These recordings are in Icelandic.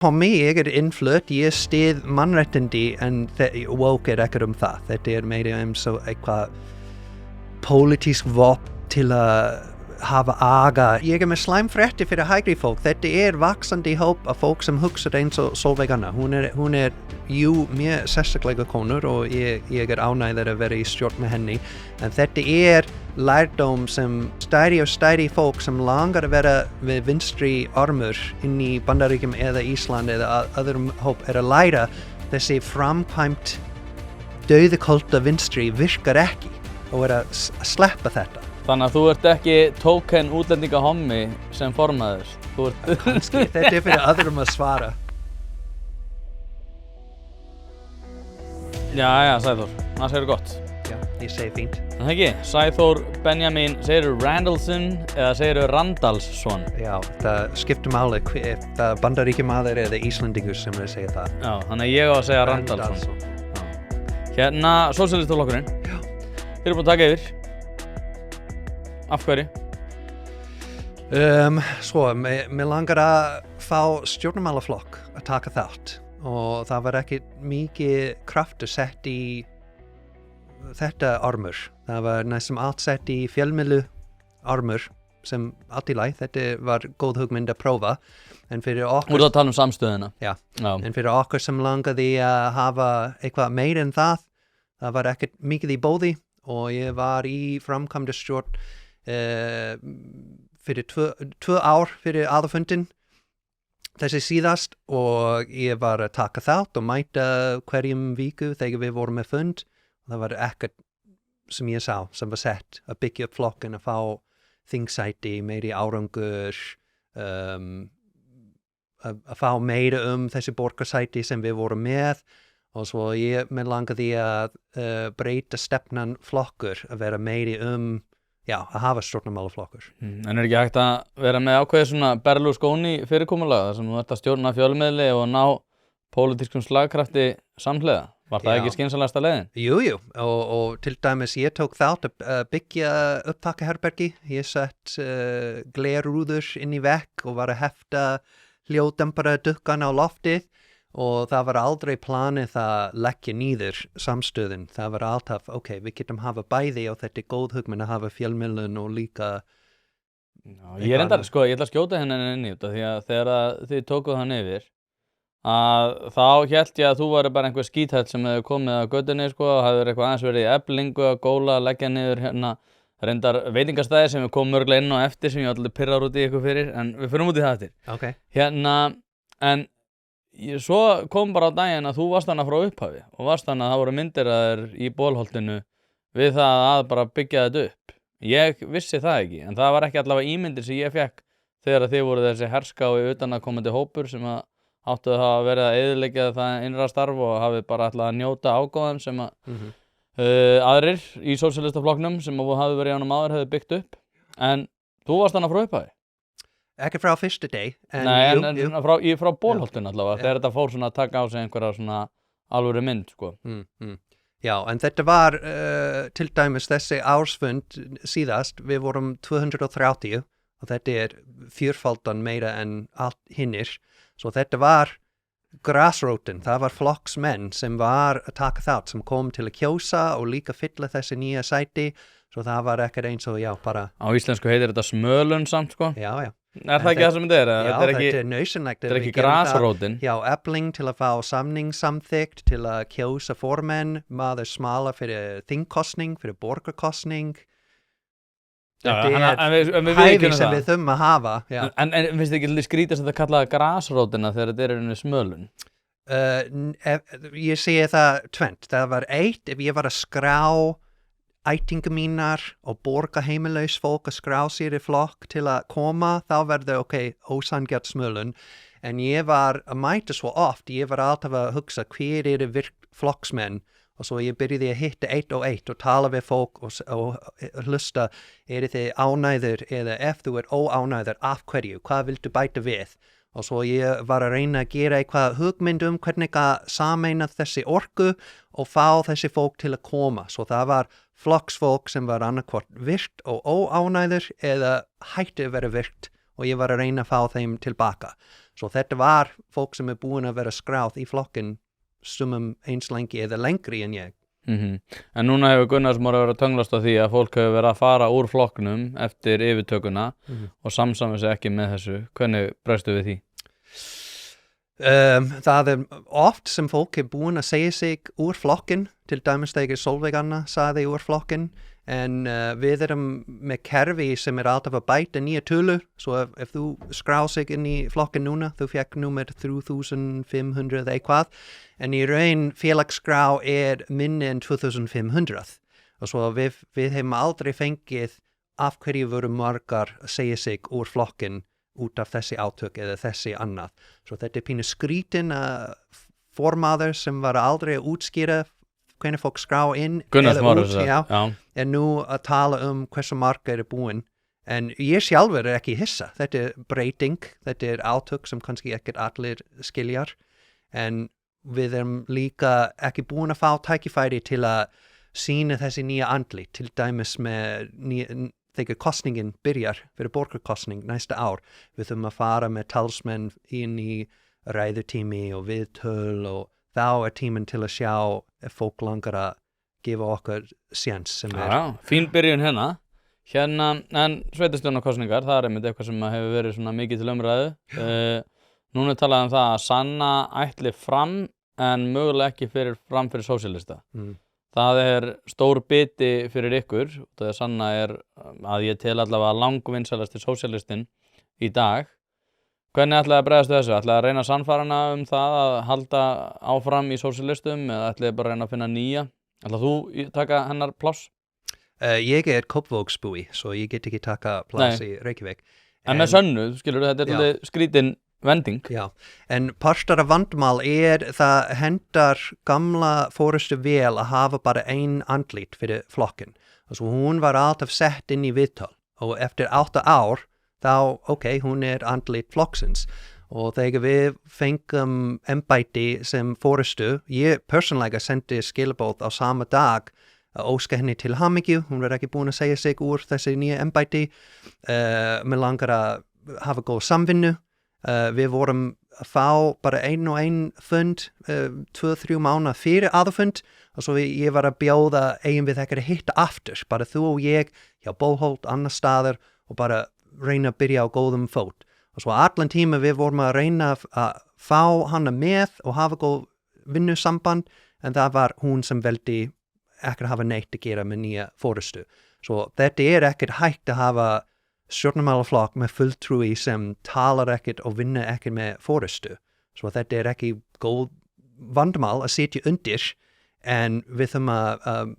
Hommi, ég innflutt, ég styð mannréttindi en woke ekkert það. Þetta meira svo eitthvað pólitísk vopn til að hafa aga. Ég með slæmfréttir fyrir hægri fólk. Þetta vaxandi hóp af fólk sem hugsa eins og Sólveig Anna. Hún jú, mjög sérstaklega konur og ég ánægður að vera í stjórn með henni. En þetta lærdóm sem stærri fólk sem langar að vera við vinstri armur inn í Bandaríkjum eða Ísland eða öðrum hóp að læra þessi framkvæmt dauðakolta vinstri virkar ekki og að sleppa þetta. Þannig að þú ert ekki token útlendinga hommi sem formaður. Kannski, þetta fyrir öðrum að svara. Já, Sæþór, það segir gott. Já, ég segi fínt. En það ekki, Sæþór Benjamin, segirðu Randallsson eða segirðu Randalsson? Já, það skiptir máli ef það Bandaríkjamaður eða Íslendingur sem segja það. Já, þannig að ég á að segja Randalsson. Hérna, Sósíalistaflokkurinn. Já. Þið búin að taka yfir. Af hverju? Mér langar að fá stjórnmálaflokk að taka þátt og það var ekki mikið kraftur sett í þetta armur. Það var næstum allt sett í fjölmiðlu armur sem allt í lagi, þetta var góð hugmynd að prófa. En fyrir okkur... Þú ert að tala samstöðuna. Já. En fyrir okkur sem langaði að hafa eitthvað meira en það var ekkert mikið í bóði og ég var í framkvæmdastjórn fyrir 2 ár fyrir aðalfundinn þessi síðast og ég var að taka þátt og mæta hverjum viku þegar við vorum með fund og það var ekkert sem ég sá sem var sett að byggja upp flokkinn að fá þingsæti, meiri árangur að fá meira þessi borgarsæti sem við vorum með og svo mér langaði að breyta stefnan flokkur að vera meiri að hafa stjórnmálaflokkur. En ekki hægt að vera með ákveðið svona Berlusconi fyrirkomulag þar sem þú ert að stjórna fjölmiðli og ná pólitískum slagkrafti samhliða? Var það ekki skynsamlegasta leiðin? Jú, og til dæmis ég tók þátt að byggja upptakaherbergi. Ég sett glerrúður inn í vegg og var að hefta hljóðdempara dukkan á loftið og það var aldrei planið að leggja niður samstöðin. Það var alltaf, við getum hafa bæði og þetta góð hugmynd að hafa fjölmiðlun og líka... Ég ég ætla að skjóta henni inn í þetta því að þegar þið tókuð hann yfir að þá hélt ég að þú væri bara einhver skíthæll sem hefði komið á götunni og hafði eitthvað aðeins verið í Eflingu að góla, leggja niður hérna reyndar veitingastæði sem við komum mörgulega inn á eftir sem ég allir pirrar út í ykkur fyrir en við fyrir út í það eftir. En svo kom bara á daginn að þú varst hana frá upphafi og varst hana að það voru myndir að þér í Bólholtinu við það að bara byggja þetta upp. Ég vissi það ekki, en það var ekki allavega ímyndir sem ég fekk þegar þið voru þessi herskái utanaðkomandi hópur sem áttu að hafa verið að eyðileggja það innra starf og hafi bara ætlað að njóta ágóðum sem aðrir í sósíalistaflokknum sem hafi verið ánum áður hefði byggt upp. En þú varst hana frá upphafi? Ekki frá fyrstu deg. En frá Bólholtinu allavega, þegar þetta fór svona að taka á sig einhverja svona alvöru mynd, sko. Já, en þetta var til dæmis þessi ársfund síðast, við vorum 230 og þetta fjórfaldan meira en allt hinnir. Svo þetta var grasrótin, það var flokksmenn sem var að taka þátt, sem kom til að kjósa og líka fylla þessi nýja sæti. Svo það var ekkert eins og bara... Á íslensku heitir þetta smölun samt, sko? Já. Það ekki það sem þetta er? Já, þetta nöðsynlegt. Þetta ekki grasrótin? Já, Efling til að fá samþykkt, til að kjósa formenn, maður smala fyrir þingkostning, fyrir borgarkostning. Þetta hæfi sem við þurfum að hafa. En finnst þið ekki skrítast að þetta kallaði grasrótina þegar þetta einu smölun? Ég segi það tvennt. Það var eitt, ef ég var að skrá ættingar mínar og borga heimilaus fólk að skrá sér í flokk til að koma, þá verður ósanngjarn smölun. En ég var að mæta svo oft, ég var alltaf að hugsa hver virk flokksmenn og svo ég byrjaði að hitta eitt og tala við fólk og hlusta, þið ánægður eða ef þú óánægður, af hverju, hvað viltu bæta við? Og svo ég var að reyna að gera eitthvað hugmynd hvernig að sameina þessi orku og fá þessi fólk til að koma. Svo það var flokksfólk sem var annarkvort virkt og óánægður eða hætti að vera virkt og ég var að reyna að fá þeim tilbaka. Svo þetta var fólk sem búin að vera skráð í flokkinn sumum eins lengi eða lengri en ég. En núna hefur Gunnar Smári verið að tönglast á því að fólk hefur verið að fara úr flokknum eftir yfirtökuna og samsamið sig ekki með þessu. Hvernig bregstu við því? Það oft sem fólk búin að segja sig úr flokkinn, til dæmis þegar Solveig Anna sagði úr flokkinn, en við með kerfi sem alltaf að bæta nýja tölur, svo ef þú skrá sig inn í flokkinn núna, þú fekk númer 3500 eitthvað, en í raun félagsskrá minni en 2500, og svo við hefum aldrei fengið af hverju voru margar að segja sig úr flokkinn út af þessi átök eða þessi annað. Svo þetta pínu skrítin formaður sem var aldrei að útskýra hvernig fólk skrá inn Gunnar Smári, nú að tala hversu margar búin. En ég sjálfur ekki hissa. Þetta breyting, þetta átök sem kannski ekki allir skiljar. En við líka ekki búin að fá tækifæri til að sýna þessi nýja andlit, til dæmis með þegar kostningin byrjar fyrir borgarkostning næsta ár. Við þurfum að fara með talsmenn inn í ræðutími og viðtöl og þá tíminn til að sjá ef fólk langar að gefa okkur séns sem fín byrjun hérna, en sveitarstjórnarkosningar, það einmitt eitthvað sem hefur verið svona mikið til umræðu. Núna talað það að Sanna ætli fram en mögulega ekki fram fyrir sósíalista. Það stór biti fyrir ykkur, þegar Sanna að ég tel allavega langvinsælasti sósíalistinn í dag. Hvernig ætlaði að bregðast þessu? Ætlaði að reyna að sannfæra hana það að halda áfram í sósíalistum eða ætlaði bara að reyna að finna nýja? Ætlaði þú taka hennar pláss? Ég Kópavogsbúi, svo ég get ekki taka pláss í Reykjavík. En með Sönnu, skilur þetta alveg skrítin vending. Já, en partur af vandamál það hendar gamla forystu vel að hafa bara ein andlit fyrir flokkinn. Og svo hún var alltaf sett inn í viðtal og eftir 8 ár þá, hún andlit flokksins. Og þegar við fengum embætti sem forystu, ég persónulega sendi skilabóð á sama dag að óska henni til hamingju, hún var ekki búin að segja sig úr þessi nýja embætti. Mér langar að hafa góð samvinnu. Við vorum að fá bara ein fund 2-3 mánuð fyrir aðfund og svo ég var að bjóða eigin við ekkert að hitta aftur, bara þú og ég hjá Bóholt, annar staðar og bara reyna að byrja á góðum fót. Og svo allan tíma við vorum að reyna að fá hana með og hafa góð vinnusamband, en það var hún sem veldi ekki að hafa neitt að gera með nýja forystu. Svo þetta ekkert hægt að hafa stjórnmálaflokk með fulltrúi sem talar ekkert og vinna ekkert með forystu. Svo þetta ekki góð vandamál að sitja undir, en við þurfum að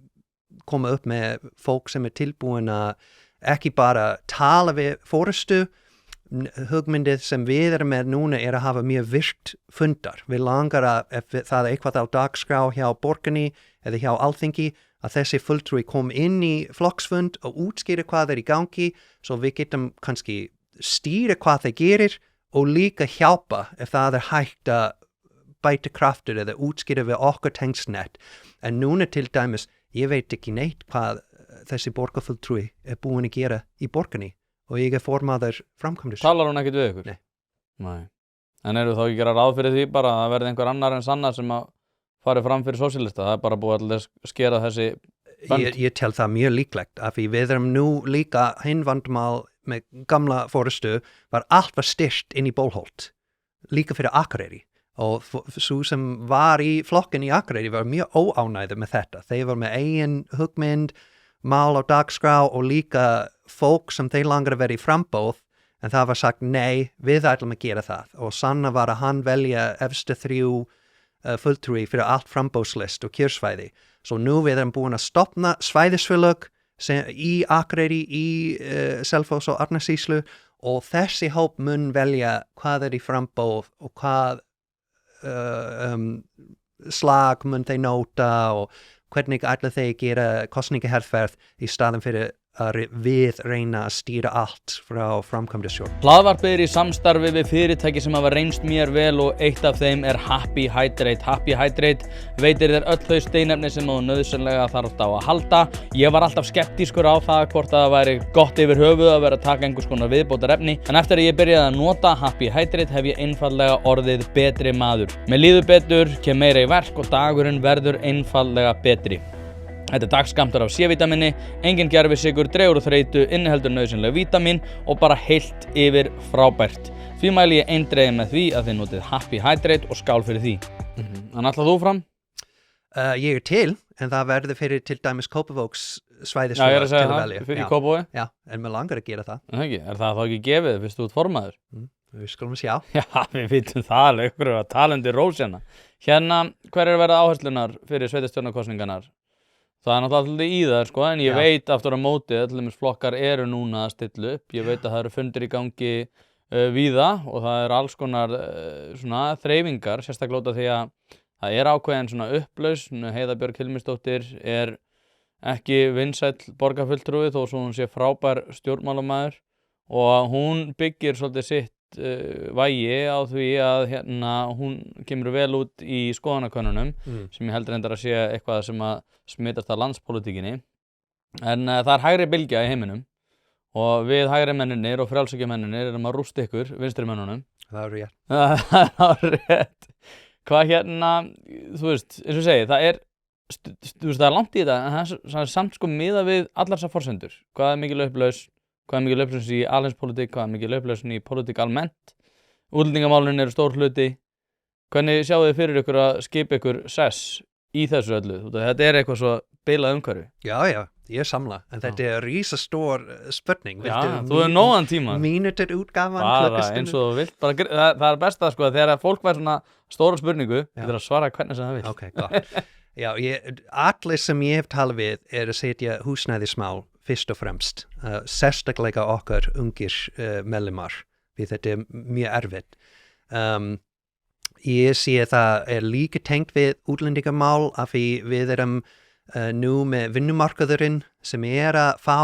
koma upp með fólk sem tilbúin að ekki bara tala við forystu. Hugmyndið sem við með núna að hafa mjög virkt fundar. Við langar að ef það eitthvað á dagskrá hjá borginni eða hjá Alþingi, að þessi fulltrúi kom inn í flokksfund og útskýra hvað í gangi, svo við getum kannski stýra hvað þeir gerir og líka hjálpa ef það hægt að bæta kraftur eða útskýra við okkar tengsnett. En núna til dæmis, ég veit ekki neitt hvað þessi borgarfulltrúi búin að gera í borginni og ég formaður framkvæmdastjóri. Talar hún ekkert við ykkur? Nei. En eru þá ekki gera ráð fyrir því bara að verði einhver annar en Sanna sem að fari fram fyrir sósíalista? Það bara búið að skera þessi bönd. Ég tel það mjög líklegt af því við nú líka hinn vandamál með gamla forystu var allt var styrt inn í Bóholt, líka fyrir Akureyri. Og svo sem var í flokkinn í Akureyri var mjög óánægður með þetta. Þeir var með eigin hugmynd, mál á dagskrá og líka fólk sem þeir langar að vera í frambóð, en það var sagt nei, við ætlum að gera það. Og Sanna var að hann velja efstu 3 fulltrúi fyrir allt frambóðslist og kjörsvæði. Svo nú við búin að stopna svæðisfélög í Akureyri, í Selfoss og Árnessýslu, og þessi hóp mun velja hvað í frambóð og hvað slag mun þeir nota og hvernig ætla þeir gera kosningaherferð í staðin fyrir að við reyna að stýra allt frá framkvæmdastjórn. Hlaðvarpið í samstarfi við fyrirtæki sem hafa reynst mér vel og eitt af þeim Happy Hydrate. Happy Hydrate veitir þér öll þau steinefni sem þú nauðsynlega þarft á að halda. Ég var alltaf skeptískur á það hvort það væri gott yfir höfuð að vera að taka einhvers konar viðbótarefni, en eftir að ég byrjaði að nota Happy Hydrate hef ég einfaldlega orðið betri maður. Mér líður betur, kem meira í verk og dagurinn verður einfaldlega betri. Þetta dagskammtur af C-vítamini, engin gervisykur, dregur úr þreytu, inniheldur nauðsynleg vítamín og bara heilt yfir frábært. Því mæli ég eindregið með því að þið notið Happy Hydrate og skál fyrir því. En ætlar þú fram? Ég til, en það verður fyrir til dæmis Kópavóks svæðis. Já, ég er að segja það, fyrir Kópavogi. Já, en mér langar að gera það. Er það þá ekki gefið, fyrst þú ert formaður? Við skulum sjá. Já, við vitum það alveg, ykkur að tala rós hérna. Hérna, hver verða áherslunar fyrir sveitarstjórnarkosningarnar? Það náttúrulega í það, sko, en ég veit aftur á móti, allir flokkar eru núna að stilla upp. Ég veit að það eru fundir í gangi víða og það eru alls konar svona þreifingar, sérstaklega út af því að það er ákveðin svona upplausn. Heiða Björg Hilmisdóttir er ekki vinsæll borgarfulltrúi þó svo hún sé frábær stjórnmálamaður og hún byggir svolítið sitt vægi á því að hérna hún kemur vel út í skoðanakönnunum sem ég heldur reyndar að sé eitthvað sem að smitast af landspólitíkinni, en það er hægri bylgja í heiminum og við hægri menninir og frjálshyggjumenninir erum að rústa ykkur vinstri mönnunum. Það er rétt. Það er rétt. Hvað hérna, þú veist, eins og segi, það er langt í þetta, en það er samt sko miðað við allar þessar forsendur. Hvað er mikil upplausn? Hvað er mikil upplausn í alheimspólitík? Hvað er mikil upplausn í pólitík almennt? Útlendingamálin eru stór hluti. Hvernig sjáu þið fyrir ykkur að skipa ykkur sess í þessu öllu? Þetta er eitthvað svo bilað umhverfi. Já, ég samla. En þetta er risastór spurning. Já, þú hefur nógan tíma. Mínútur útgáfan, bara eins og þú vilt. Það er best að sko, þegar fólk væri svona stóra spurningu, þetta er að svara hvernig sem það vil. Ok, gott. Já, allir sem ég hef talað við er að setja húsnæðismál fyrst og fremst. Sérstaklega okkar ungir meðlimar, því þetta er mjög erfitt. Ég sé að það er líka tengt við útlendingamál af því við erum nú með vinnumarkaðurinn sem er að fá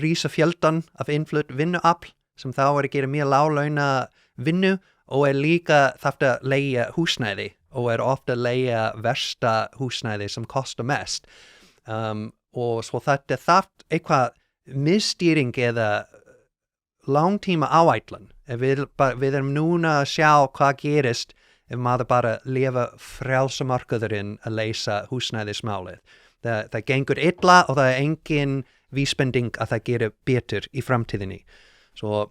rísa fjöldan af innflutt vinnuafl sem þá er að gera mjög láglauna vinnu og er líka þarft að leigja húsnæði og er ofta að leigja versta húsnæði sem kostar mest. Og svo þetta þarft eitthvað miðstýring eða langtíma áætlun. Við erum núna að sjá hvað gerist ef maður bara lifa frjálsamarkaðurinn að leysa húsnæðismálið. Það gengur illa og það er engin vísbending að það gerir betur í framtíðinni. Svo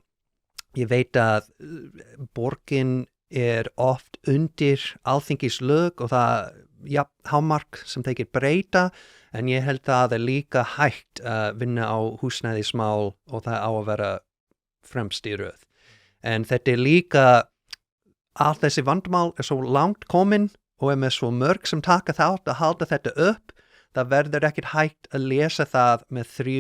ég veit að borgin er oft undir alþingislög og það hámark sem þeir breyta, en ég held að það er líka hægt að vinna á húsnæðismál og það á að vera fremst í röð. En þetta er líka, allt þessi vandamál er svo langt komin og er með svo mörg sem taka þátt að halda þetta upp, það verður ekkert hægt að lesa það með 3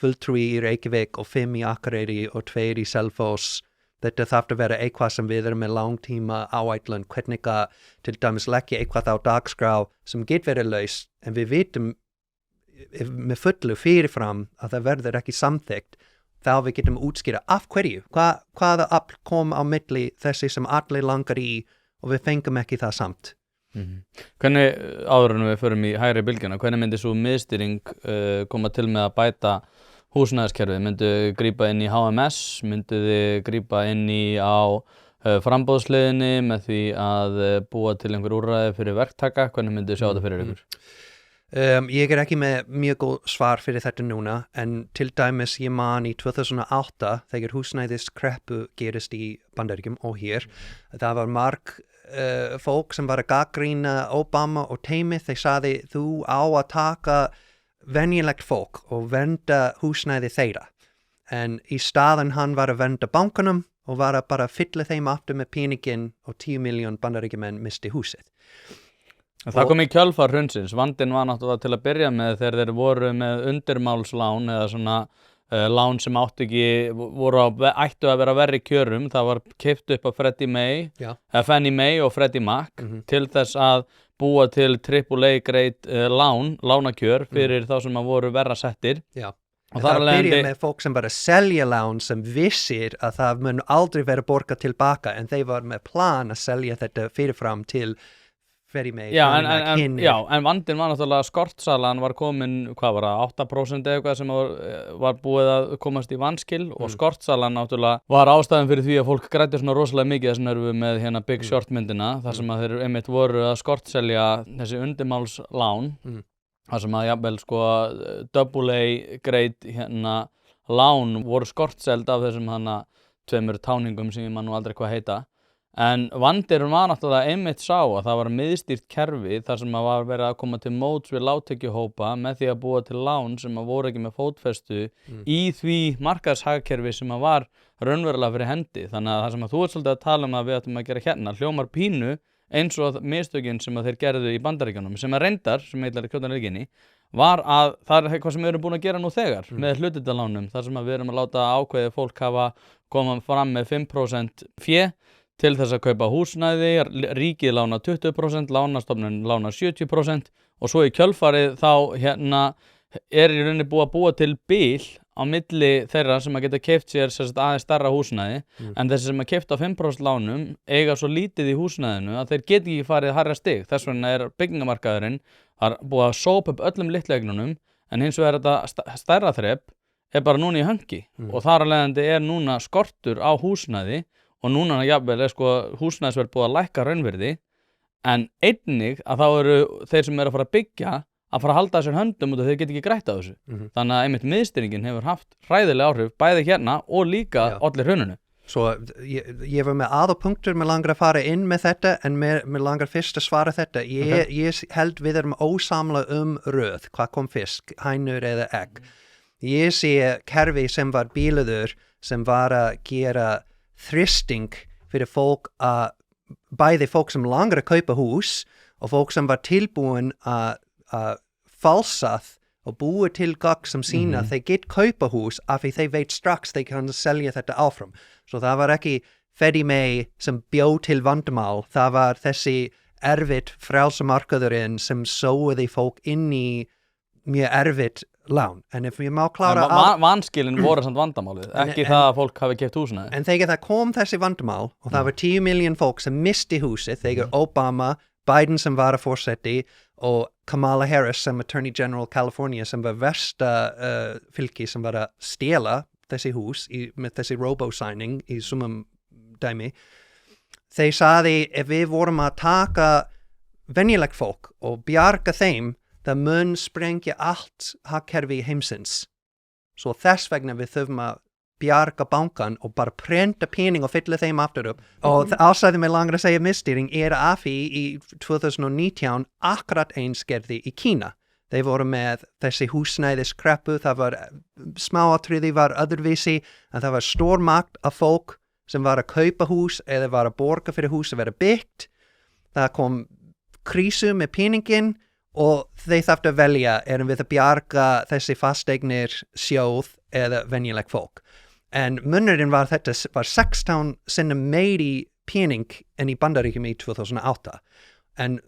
fulltrúi í Reykjavík og 5 í Akureyri og 2 í Selfoss. Þetta þarf að vera eitthvað sem við erum með langtíma áætlun, hvernig að til dæmis leggja eitthvað á dagskrá sem get verið laus, en við vitum með fullu fyrirfram að það verður ekki samþykkt, þá við getum útskýra af hverju, hvaða afl kom á milli þessi sem allir langar í og við fengum ekki það samt. Hvernig, áður en við förum í hægri bylgjuna, hvernig myndi svo miðstýring koma til með að bæta húsnæðiskerfið? Myndu grípa inn í HMS, myndu þið grípa inn í á framboðsleiðinni með því að búa til einhver úrræði fyrir verktaka? Hvernig myndu sjá þetta fyrir ykkur? Ég er ekki með mjög góð svar fyrir þetta núna, en til dæmis ég man í 2008 þegar húsnæðiskreppu gerist í Bandaríkjum og hér, það var marg fólk sem var að gagnrýna Obama og teymið, þeir sagði þú á að taka venjulegt fólk og vernda húsnæði þeirra, en í staðan hann var að vernda bankanum og var að bara fylla þeim aftur með peningin og 10 miljón bandaríkjumenn misti húsið. Það kom í kjölfar hrunsins. Vandinn var náttúrulega til að byrja með þegar þeir voru með undirmálslán eða svona lán sem áttu ekki, ættu að vera verri kjörum, það var keypt upp af Fannie Mae og Freddie Mac til þess að búa til AAA grade lánakjör fyrir þá sem að voru verra settir. Já. Og það byrja með fólk sem bara selja lán sem vissir að það mun aldrei vera borgað tilbaka en þeir var með plan að selja þetta fyrirfram til Freddie Mae. En vandinn var náttúrulega skortsalan var komin, hvað var það, 8% eða eitthvað sem var búið að komast í vanskil og skortsalan náttúrulega var ástæðan fyrir því að fólk græddi svona rosalega mikið þessu nervu með hérna Big Short myndina, þar sem að þeir einmitt voru að skortselja þessi undirmálslán, þar sem að jafnvel sko AA grade hérna lán voru skortseld af þessum hana 2 táningum sem ég man nú aldrei hvað heita. En vandirinn var náttúrulega einmitt sá að það var miðstýrt kerfi þar sem að var verið að koma til móts við lágtekjuhópa með því að búa til lán sem að voru ekki með fótfestu í því markaðshagkerfi sem að var raunverulega fyrir hendi. Þannig að það sem að þú ert svolítið að tala að við ættum að gera hérna hljómar pínu eins og mistökin sem að þeir gerðu í Bandaríkjunum sem að reyndar, sem ég ætlar að kjóta leginni, var að það er eitthvað sem við erum búin að gera nú þegar með hlutdeildarlánum, þar sem að við erum að láta ákveðið fólk koma fram með 5% fé til þess að kaupa húsnæði, ríkið lána 20%, lánastofnun lána 70% og svo í kjölfarið þá hérna í rauninni búið að búa til bil á milli þeirra sem að geta keypt sér aðeins stærra húsnæði en þessi sem að keypta 5% lánum eiga svo lítið í húsnæðinu að þeir geti ekki farið hærra stig. Þess vegna byggingamarkaðurinn búið að sópa upp öllum litleignunum en hins vegar þetta stærra þrep bara núna í höngi og þar af leiðandi núna skortur á húsnæði og núna jafnvel sko húsnæðisverð búið að lækka raunvirði en einnig að þá eru þeir sem að fara að byggja að fara að halda þessar höndum út og þeir geta ekki grætt á þessu. Þannig að einmitt miðstýringin hefur haft hræðileg áhrif bæði hérna og líka olli hruninu. Svo ég var með aðalpunktur, mér langar að fara inn með þetta en mér langar fyrst að svara þetta. Ég held við erum ósamla röð, hvað kom fyrst, hænur eða egg. Ég sé kerfi sem var bílaður sem var að gera þrýsting fyrir fólk bæði fólk sem langar að kaupa hús og fólk sem var tilbúin að falsað og búa til gögn sem sína þeir get kaupa hús af því þeir veit strax þeir kann selja þetta áfram. Svo það var ekki Freddie Mae sem bjó til vandamál, það var þessi erfitt frjálsamarkaðurinn sem sóði fólk inn í mjög erfitt lán. En ef ég má klára vanskilin voru samt vandamálið, ekki það að fólk hafi keypt húsnæði. En þegar það kom þessi vandamál og það var 10 million fólk sem misti húsið þegar Obama, Biden sem var að forseti og Kamala Harris sem Attorney General California sem var versta fylki sem var að stela þessi hús með þessi robo-signing í sumum dæmi. Þeir sagði ef við vorum að taka venjulegt fólk og bjarga þeim það mun sprengja allt hagkerfi heimsins. Svo þess vegna við þurfum að bjarga bankan og bara prenta pening og fylla þeim aftur upp. Og ástæðan mig langar að segja miðstýring að því í 2019 akkurat eins gerði í Kína. Þeir voru með þessi húsnæðiskreppu, það var smáatriði var öðruvísi en það var stórmagn af fólk sem var að kaupa hús eða var að borga fyrir hús að vera byggt. Það kom krísu með peningin og þeir þarftu að velja við að bjarga þessi fasteignir sjóð eða venjulegt fólk. En munurinn var þetta var 16 sinnum meiri pening en í Bandaríkjum í 2008. En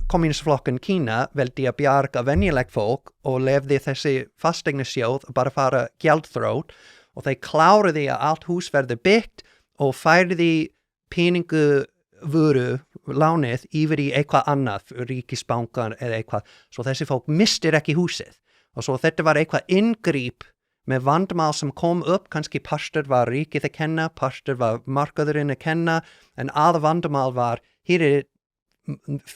kommunistflokkinn Kína veldi að bjarga venjulegt fólk og lefði þessi fasteignasjóð bara fara gjaldþrot og þeir kláruði að allt hús verði byggt og færði peningu vöru lánið yfir í eitthvað annað, ríkisbankan eða eitthvað, svo þessi fólk mistir ekki húsið. Og svo þetta var eitthvað inngrip með vandamál sem kom upp, kannski partur var ríkið að kenna, partur var markaðurinn að kenna, en aða vandamál var, hér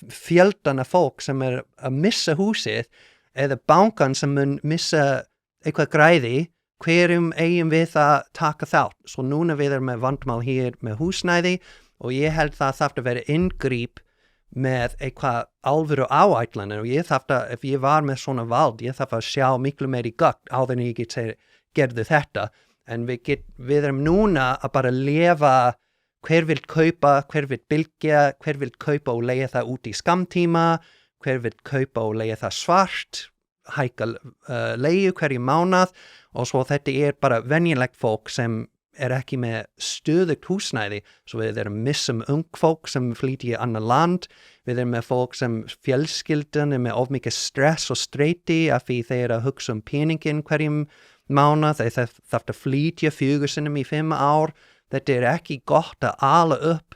fjöldan af fólk sem að missa húsið, eða bankan sem mun missa eitthvað græði, hverjum eigum við að taka þátt. Svo núna við erum með vandamál hér með húsnæði, og ég held það þarf að vera inngrip með eitthvað alvöru áætlanir og ég þarf að, ef ég var með svona vald, ég þarf að sjá miklu meiri gögn áður en ég gerði þetta. En við erum núna að bara lifa hver vill kaupa, hver vill bylgja, hver vill kaupa og leigja það út í skammtíma, hver vill kaupa og leigja það svart, hækka leigu hverju mánuð og svo þetta bara venjulegt fólk sem ekki með stöðugt húsnæði, svo við missum ung fólk sem flytja í annað land, við með fólk sem fjölskyldan með of mikið stress og streyti af því þeir hugsa peningin hverjum mánuð, þeir þarf að flytja 4 sinnum í 5 ár, þetta ekki gott að ala upp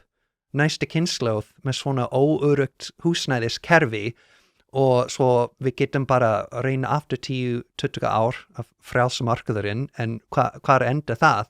næsta kynslóð með svona óöruggt húsnæðiskerfi og svo við getum bara reyna aftur 10-20 ár af frjálsmarkaðurinn en hvað enda það?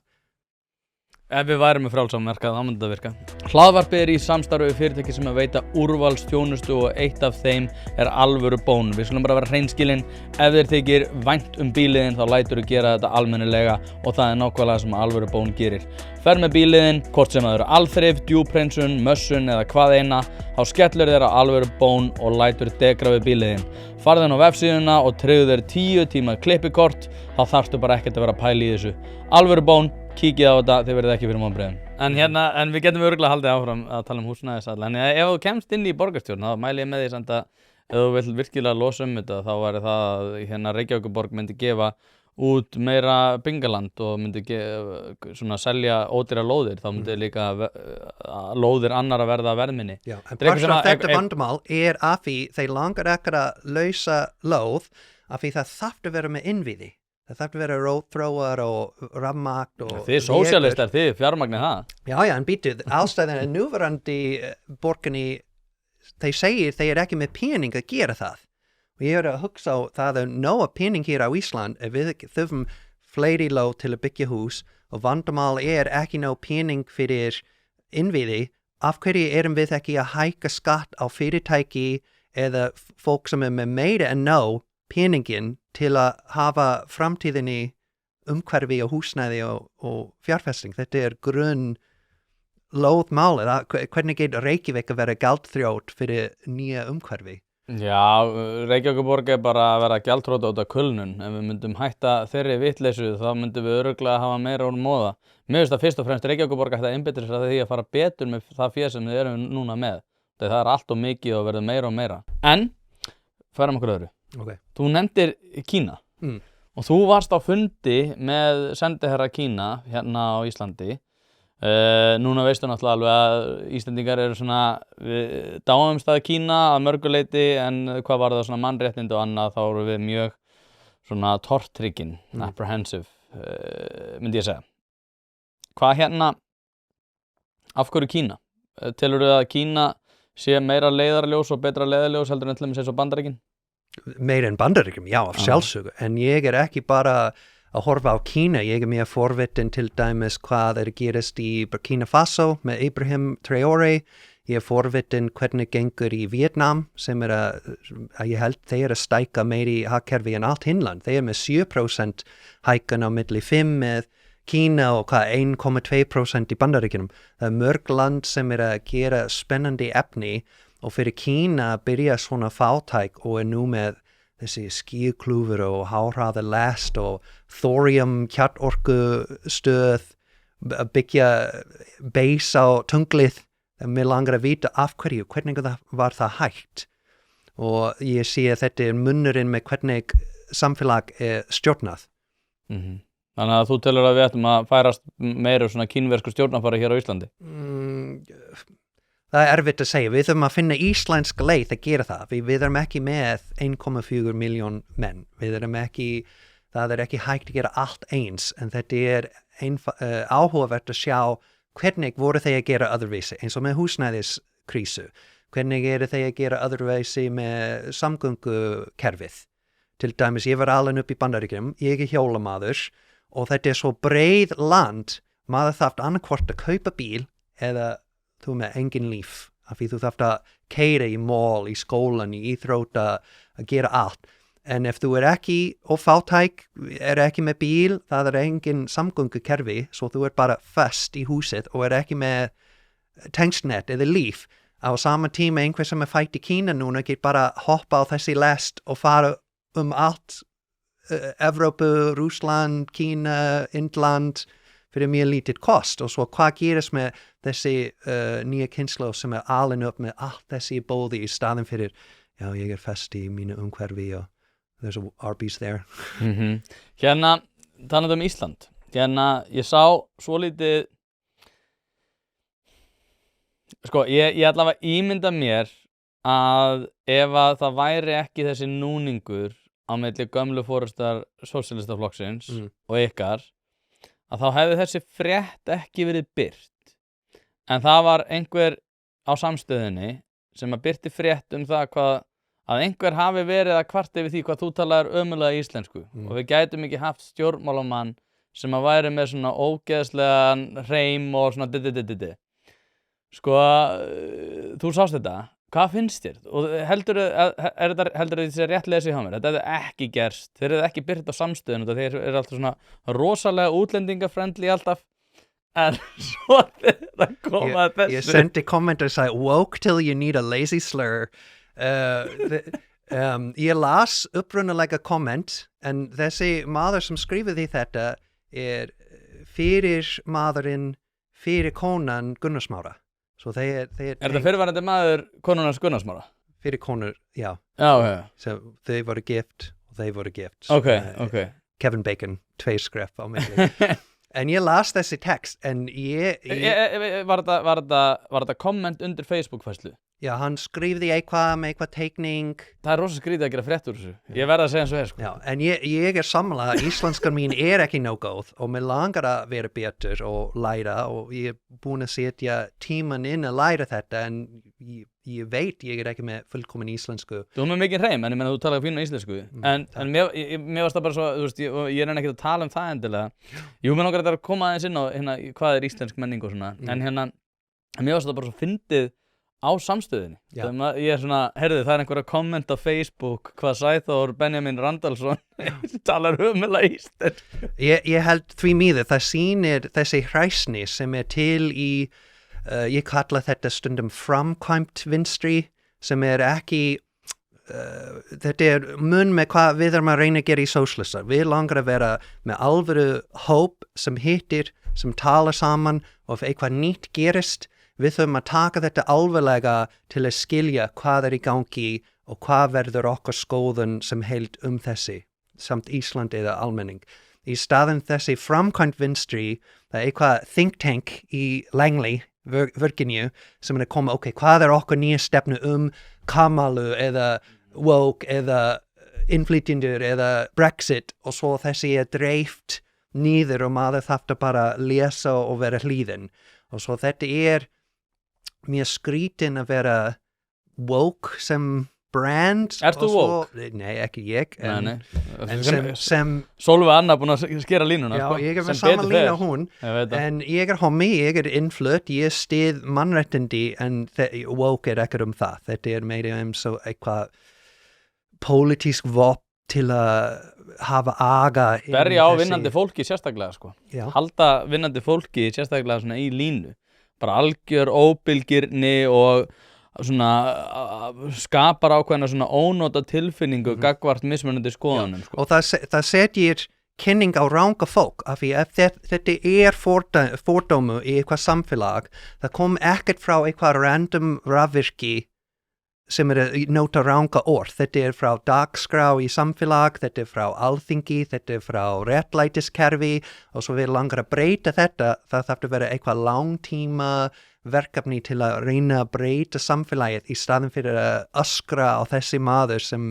Ef við værum með frjálsmarkað, þá myndi það virka. Hlaðvarpið í samstarfi við fyrirtæki sem veita úrvalsþjónustu og eitt af þeim alvöru bón. Við skulum bara vera hreinskilin, ef þér þykir vænt bíliðin þá lætur þú gera þetta almennilega og það nákvæmlega sem alvöru bón gerir. Ferð með bíliðin, hvort sem það alþrif, djúphreinsun, mössun eða hvað eina, þá skellur þér á alvöru bón og lætur degra við bíliðin. Farðu inn á vefsíðuna og tryggðu þér 10 tíma klippikort, þá þarftu bara ekkert að vera að pæla í þessu. Alvöru bón, kíkið á þetta, þið verðið ekki fyrir vonbrigðum. En við getum örugglega haldið áfram að tala húsnæðisalla. En ef þú kemst inn í borgarstjórn, þá mæli ég með því samt að ef þú vilt virkilega losa þetta, þá væri það að Reykjavíkurborg myndi gefa út meira bingaland og myndi selja ódýra lóðir, þá myndi líka lóðir annarra verða verðminni. Já, en partur af þetta vandamál af því þeir langar ekki að lausa lóð af því það þarf að vera með innviði. Það þarf að vera rótþróar og rafmagn og Þið sósíalistar, þið fjármagnið það. Já, en býtu, ástæðan núverandi borginni, þeir segir þeir ekki með pening að gera það. Og ég að hugsa á það nóga pening hér á Ísland ef við þurfum fleiri lóð til að byggja hús og vandamál ekki nóg pening fyrir innviði, af hverju við ekki að hækka skatt á fyrirtæki eða fólk sem með meira en nóg peningin til að hafa framtíðinni umhverfi og húsnæði og fjárfesting. Þetta grunn lóðmálið, hvernig Reykjavík að vera gjaldþrjót fyrir nýja umhverfi? Já, Reykjavíkurborg bara að vera gjaldþrota út af kulnun. Ef við myndum hætta þeirri vitleysu þá myndum við örugglega hafa meira úr móða. Mér finnst það fyrst og fremst Reykjavíkurborg ætti að einbeita sér að því að fara betur með það fé sem við erum núna með. Það allt of mikið og verður meira og meira. En, færum okkur öðru. Okay. Þú nefndir Kína og þú varst á fundi með sendiherra Kína hérna á Íslandi. Núna veistu náttúrulega alveg að Íslendingar eru svona dáumst að Kína að mörguleiti en hvað var það svona mannréttindi og annað þá eru við mjög svona tortryggin, apprehensive myndi ég segja. Hvað af hverju Kína? Telurðu að Kína sé meira leiðarljós og betra leiðarljós heldur en til dæmis eins og Bandaríkin? Meira en Bandaríkjum, já, af sjálfsögðu, en ég ekki bara að horfa á Kína, ég mjög forvitin til dæmis hvað gerast í Burkina Faso með Ibrahim Traoré, ég forvitin hvernig gengur í Vietnam sem að ég held þeir að stækka meiri hagkerfi en allt hinland, þeir með 7% hækkan á milli 5 með Kína og 1,2% í Bandaríkjunum. Það mörg land sem að gera spennandi efni og fyrir Kína að byrja svona fátæk og nú með þessi skýklúfur og háhraða lest og thorium kjarnorkustöð að byggja beis á tunglið. Mér langar að vita af hverju, hvernig var það hægt og ég sé að þetta munnurinn með hvernig samfélag stjórnað. Þannig að þú telur að við ættum að færast meira svona kínversku stjórnarfari hér á Íslandi? Það erfitt að segja. Við þurfum að finna íslensk leið að gera það. Við erum ekki með 1,4 miljón menn. Það ekki hægt að gera allt eins, en þetta áhugavert að sjá hvernig voru þeir að gera öðruvísi, eins og með húsnæðiskrísu. Hvernig þeir að gera öðruvísi með samgöngukerfið. Til dæmis, ég var alveg upp í Bandaríkjunum, ég hjólamaður og þetta svo breið land, maður þarf annarkvort að kaupa bíl eða þú með engin líf, af því þú þarft að keyra í mall, í skólan, í íþrótta, að gera allt. En ef þú ekki og fátæk, ekki með bíl, það engin samgöngukerfi, svo þú bara fast í húsið og ekki með tengslnet eða líf. Á sama tíma einhver sem fætt í Kína núna get bara hoppa á þessi lest og fara allt, Evrópu, Rússland, Kína, Indland, fyrir mjög lítið kost og svo hvað gerist með þessi nýja kynslóð sem alin upp með allt þessi bóði í staðin fyrir, já ég fast í mínu umhverfi og there's a Arby's there. Hérna, talandi Ísland. Hérna, ég sá svolítið, sko, ég allavega ímynda mér að ef að það væri ekki þessi núningur á milli gömlu forystar sósíalistaflokksins og ykkar, að þá hefði þessi frétt ekki verið birt. En það var einhver á samstöðinni sem að birti frétt það hvað að einhver hafi verið að kvarta yfir því hvað þú talaðir ömurlega íslensku og við gætum ekki haft stjórnmálamann sem að væri með svona ógeðslegan hreim og svona Sko, þú sást þetta, hvað finnst þér? Og heldur þið sé rétt lesið hjá mér? Þetta hefði ekki gerst, þeir hefði ekki byrt á samstöðinu, þeir eru alltaf svona rosalega útlendingafriendly alltaf, en svo það koma að þessu. Ég sendi komment og sagði, woke till you need a lazy slur. Ég las upprunalega komment, en þessi maður sem skrifaði þetta fyrir maðurinn, fyrir konan Gunnars Smára. So þeir þetta fyrirvarandi maður konunars Gunnars Smára? Fyrir konur, já. So þeir voru gift og þeir voru gift. Okay. Kevin Bacon, 2 skref á milli. En ég las þessi text, en Var þetta komment undir Facebook-færslu? Já, hann skrifði eitthvað með eitthvað teikning. Það rosa skrítið að gera frétt úr þessu. Ég verð að segja eins og sko. Já, en ég sammála, íslenskan mín ekki nóg góð og mér langar að vera betur og læra og ég búin að setja tíman inn að læra þetta en ég veit ég ekki með fullkomin íslensku. Þú með mikið hreim, en ég menna þú talaði fína íslensku. En mér varst það bara svo, þú veist, ég ekki að tala það endilega. Jú, mér langar að koma aðeins inn á hvað íslensk menning og svona. En mér varst það bara svo fyndið á samstöðinni. Ég svona, heyrðu, það einhver að kommenta á Facebook hvað Sæþór Benjamin Randalsson talar ömurlega íslensku. Ég held því miður, það sýnir þessi hræsni sem til í, ég kalla þetta stundum framkvæmt vinstri, sem ekki, þetta mun með hvað við erum að reyna að gera í sósíalistar. Við langar að vera með alvöru hóp sem hittir, sem tala saman og ef eitthvað nýtt gerist, við þurfum að taka þetta alvarlega til að skilja hvað í gangi og hvað verður okkar skoðun sem heild þessi, samt Íslandi eða almenning. Í staðinn þessi framkvæmt vinstri, það eitthvað think tank í Langley, Virginia, sem að koma, hvað okkar nýja stefnu Kamalu eða woke eða innflytjendur eða Brexit og svo þessi dreift niður og maður þarf bara lesa og vera hlýðin. Og svo þetta mér skrítin að vera woke sem brand. Ert þú woke? Nei, ekki ég. En sem Sólveig Anna búin að skera línuna. Já, ég með sama lína hún. En ég hommi, ég innflutt, ég styð mannréttindi en woke ekki það. Þetta meira svo eitthvað pólitísk vopn til að hafa aga. Berja á vinnandi fólki sérstaklega, sko. Já. Halda vinnandi fólki sérstaklega svona í línu. Bara algjör óbylgirni og svona skapar ákveðna svona ónóta tilfinningu gagnvart mismunandi skoðunum. Sko. Og það setjir kynning á ranga fólk af því að þetta fordómu í eitthvað samfélag, það kom ekkert frá eitthvað random rafvirki sem að nota ranga orð. Þetta frá dagskrá í samfélag, þetta frá alþingi, þetta frá réttlætiskerfi og svo við langar að breyta þetta, það þarf að vera eitthvað langtíma verkefni til að reyna að breyta samfélagið í staðin fyrir að öskra á þessi maður sem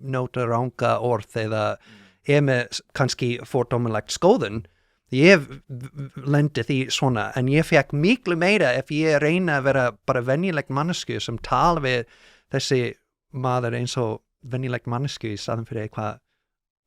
nota ranga orð eða með kannski fordómulegt skoðun. Ég lendi því svona, en ég fekk miklu meira ef ég reyna að vera bara venjulegt mannesku sem tala við þessi maður eins og venjulegt mannesku í staðin fyrir eitthvað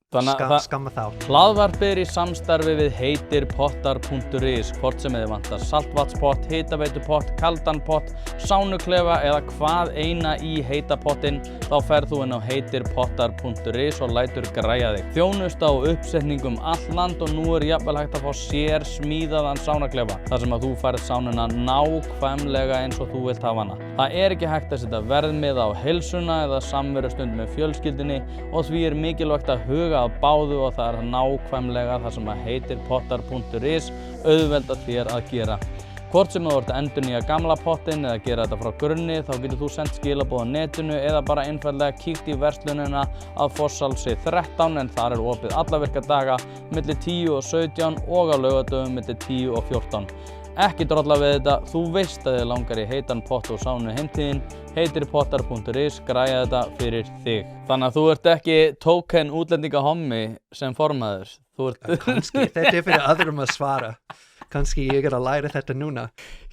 skamma þá. Hlaðvarp í samstarfi við heitirpottar.is, hvort sem þið vantar saltvatnspott, hitaveitupott, kaldan pott, sánuklefa eða hvað eina í heita pottinn, þá ferð þú inn á heitirpottar.is og lætur græja þig. Þjónusta og uppsetningum allt land og nú jafnvel hægt að fá sér smíðaðan sánuklefa, þar sem að þú færð sánuna nákvæmlega eins og þú vilt hafa hana. Það ekki hægt að setja verðmið á heilsuna eða samverustund með fjölskyldunni og því mikilvægt að huga að báðu og það nákvæmlega það sem að heitirpottar.is auðvelda þér að gera. Hvort sem þú ert að endurnýja gamla pottinn eða gera þetta frá grunni, þá getur þú sent skilaboð á netinu eða bara einfaldlega kíkt í verslunina að Fosshálsi 13 en þar opið alla virka daga milli 10 og 17 og á laugardögum milli 10 og 14. Ekki drolla við þetta, þú veist að þið langar í heitan pott og sánu heimtíðin, heitirpottar.is græja þetta fyrir þig. Þannig að þú ert ekki token útlendingahommi sem formaður. Kannski, þetta fyrir öðrum að svara. Kannski ég að læra þetta núna.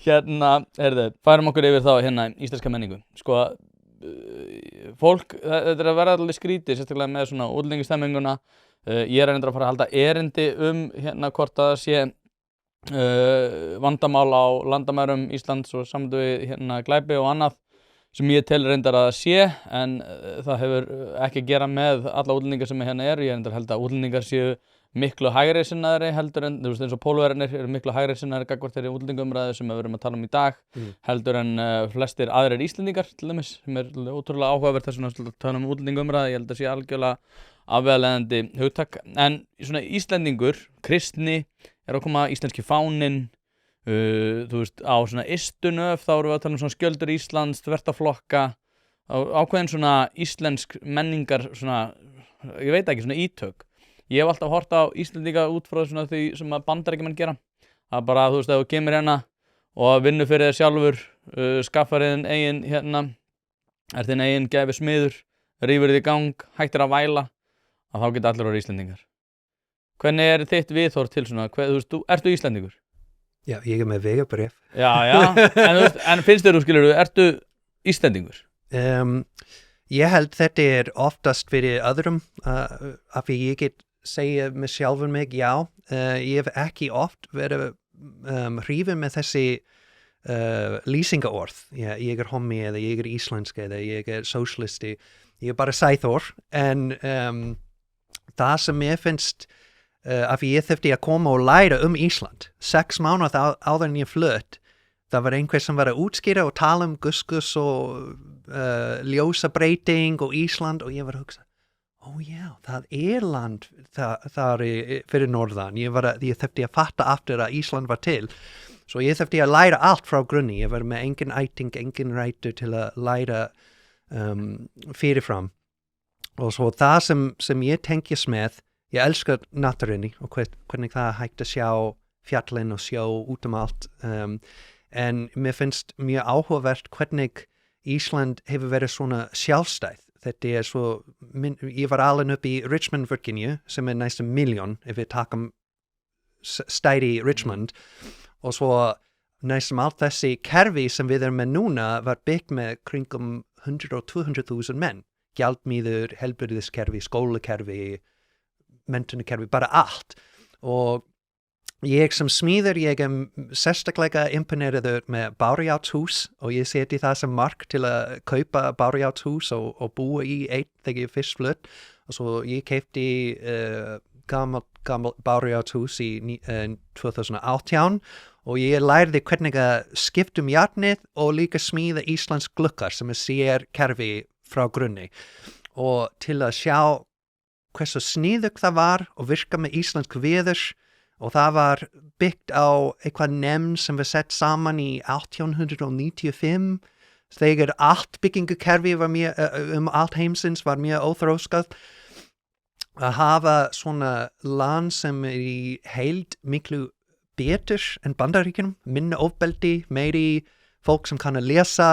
Færum okkur yfir þá íslenska menningu. Sko, fólk, þetta að vera allir skrítið, sérstaklega með svona útlendingastemminguna. Ég reyndar að fara að halda erindi hvort að það sé vandamál á landamærum Íslands og samdu við glæpi og annað sem ég tel reyndar að það sé, en það hefur ekki að gera með alla útlendingar sem eru. Ég reyndar held að útlendingar séu miklu hægri sinnaðri heldur en, þú veist, eins og Pólverjarnir eru miklu hægri sinnaðri gagnvart þeirri útlendingaumræðu sem við erum að tala í dag, heldur en flestir aðrir Íslendingar til dæmis, sem ótrúlega áhugavert þess að tala útlendingaumræðu. Ég held að sé algjörlega afvegaleiðandi hugtak. En svona Íslendingur, kristni, að koma íslenski fáninn, þú veist, á svona ystunöf, þá erum við að tala svona skjöldur Íslands, þvertaflokka, ákveðin svona íslensk menningar, svona, ég veit ekki, svona ítök. Ég hef alltaf hort á Íslendinga út frá svona því sem að Bandaríkjamenn gera. Það bara, þú veist, ef þú kemur og vinnur fyrir þér sjálfur, skaffar þinn eigin þinn eigin gæfi smiður, rífur þig í gang, hættir að væla, að þá geta allir orðið Íslendingar. Hvernig þitt viðhorf til svona, þú veist, ertu Íslendingur? Já, ég með vegabréf. Já, en, þú veist, en finnst þér, skilurðu, ertu Íslendingur? Ég held þetta oftast fyrir öðrum, af því ég get segja með sjálfur mig, já, ég hef ekki oft verið hrifinn með þessi lýsingaorð. Ég hommi eða ég íslensk eða ég sósíalisti. Ég bara sæþór, en það sem ég finnst, af því ég þurfti að koma og læra Ísland. 6 mánuð áður en ég flutt, það var einhver sem var að útskýra og tala Guskus og ljósabreiting og Ísland og ég var að hugsa, já, það land þar fyrir norðan. Ég þurfti að fatta aftur að Ísland var til. Svo ég þurfti að læra allt frá grunni. Ég var með engin ætting, engin rætur til að læra fyrirfram. Og svo það sem ég tengist með, ég elskar náttúrunni og hvernig það hægt að sjá fjallin og sjá út allt. En mér finnst mjög áhugavert hvernig Ísland hefur verið svona sjálfstæð. Þetta svo, ég var alveg upp í Richmond, Virginia, sem næstum 1 milljón, ef við takum stæði Richmond. Og svo næstum allt þessi kerfi sem við erum með núna var byggt með kringum 100 og 200.000 menn. Gjaldmiðlur, heilbrigðiskerfi, skólakerfi, menntunarkerfi, bara allt. Og ég sem smíður, ég sérstaklega imponeraður með Bárujárnshús og ég seti það sem mark til að kaupa Bárujárnshús og búa í einn þegar ég fyrst flutt. Og svo ég keypti gammal Bárujárnshús í 2018 og ég lærði hvernig að skipta járnið og líka smíða íslensk glukkar sem sér kerfi frá grunni. Og til að sjá hversu sniðugt það var og virka með íslensk veður. Og það var byggt á eitthvað nefnd sem var sett saman í 1895. Þegar allt byggingakerfi var mjög, allt heimsins var mjög óþróskað. Að hafa svona land sem í heild miklu betur en Bandaríkjunum, minna ofbeldi, meiri fólk sem kann að lesa,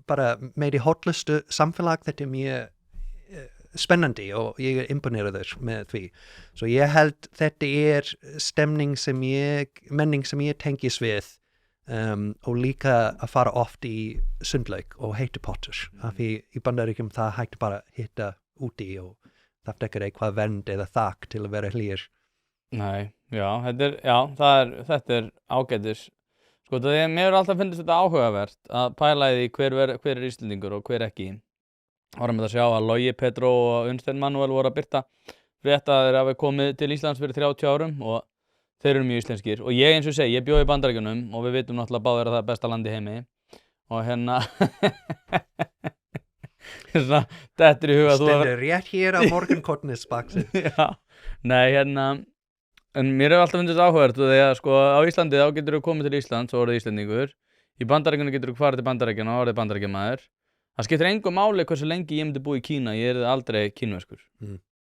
bara meiri hotlustu samfélag. Þetta mjög spennandi og ég imponeraður með því. Svo ég held þetta menning sem ég tengist við og líka að fara oft í sundlaug og heita pottur. Af því í Bandaríkjum það hægt bara hitta úti og það ekki eitthvað vernd eða þak til að vera hlýr. Nei, þetta ágætis. Sko, mér alltaf finnst þetta áhugavert að pæla í hver Íslendingur og hver ekki. Varum að sjá að Logi Pedro og Unnsteinn Manuel voru að birta frétt að þeir hafi komið til Íslands fyrir 30 árum og þeir eru mjög íslenskir. Og ég eins og segi, ég bjó í Bandaríkjunum og við vitum náttúrulega báðir að það besta land í heimi. Og þetta í huga Stendur rétt hér á morgunkornisbaksið. Já, nei, en mér hefur alltaf fundist áhugavert því að sko á Íslandi þá getur þú komið til Íslands og orðið Íslendingur. Í Bandaríkjunum getur þú farið til Bandaríkjanna og orðið Bandaríkjamaður. Það skiptir engu máli hversu lengi ég myndi búa í Kína, ég yrði aldrei kínverskur.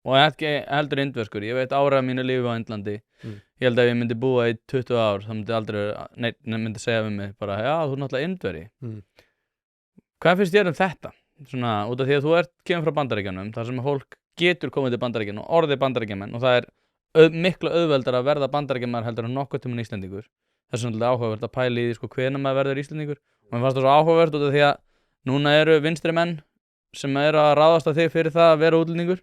Og ekki heldur indverskur, ég veit ára mínu lífi á Indlandi. Ég held að ef ég myndi búa í 20 ár, þá myndi aldrei, myndi segja við mig bara, já, þú náttúrulega indveri. Hvað finnst þér þetta? Svona, út af því að kemur frá Bandaríkjunum, þar sem fólk getur komið til Bandaríkjanna og orðið Bandaríkjamenn og það miklu auðveldar að verða Bandaríkjamaður heldur en nokkuð tímann Íslendingur. Það svolítið áhugavert að pæla í því sko hvenær maður verður Íslendingur. Og mér fannst það svo áhugavert út af því að núna eru vinstri menn sem eru að ráðast að þig fyrir það að vera útlendingur.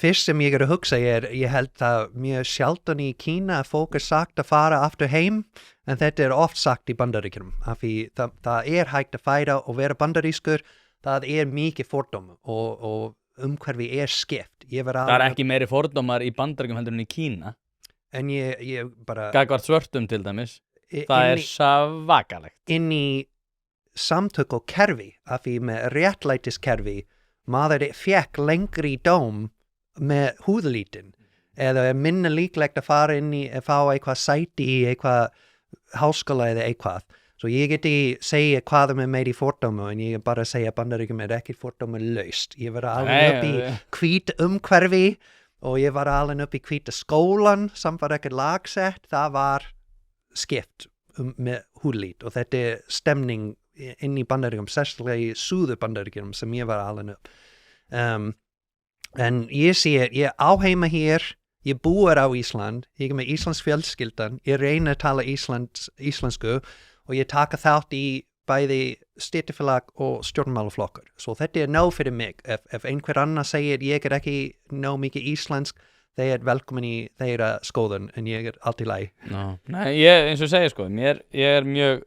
Fyrst sem ég að hugsa ég held það mjög sjaldan í Kína að fólk sagt að fara aftur heim en þetta oft sagt í Bandaríkjunum af því það hægt að færa og vera bandarískur, það mikið fordóma og umhverfi skipt. Það ekki meiri fordómar í Bandaríkjunum heldur en í Kína. En ég bara... Gagnvart svörtum til dæmis. Það svakalegt. Inn í samtök og kerfi, af því með réttlætiskerfi, maður fekk lengri dóm með húðlítinn. Eða minna líklegt að fara inn í að fá eitthvað sæti í eitthvað háskóla eða eitthvað. Svo ég geti segja hvað meiri fordóma en ég bara segja Bandaríkjum ekki fordóma laust. Ég var alveg upp í hvít umhverfi og ég var alveg upp í hvíta skólan sem var ekki lagsett. Það var skipt með húðlít og þetta stemning inn í Bandaríkjum, sérstaklega í Suður Bandaríkjum sem ég var alveg upp. En ég sé, ég áheima hér, ég búið á Ísland, ég með Íslands fjölskyldan, ég reyna að tala íslensku og ég taka þátt í bæði stéttarfélag og stjórnmálaflokkur. Svo þetta nóg fyrir mig. Ef einhver annar segir ég ekki nóg mikið íslensk, þeir velkomin í þeirra skoðun en ég allt í lagi. Nei, eins og segja sko, ég mjög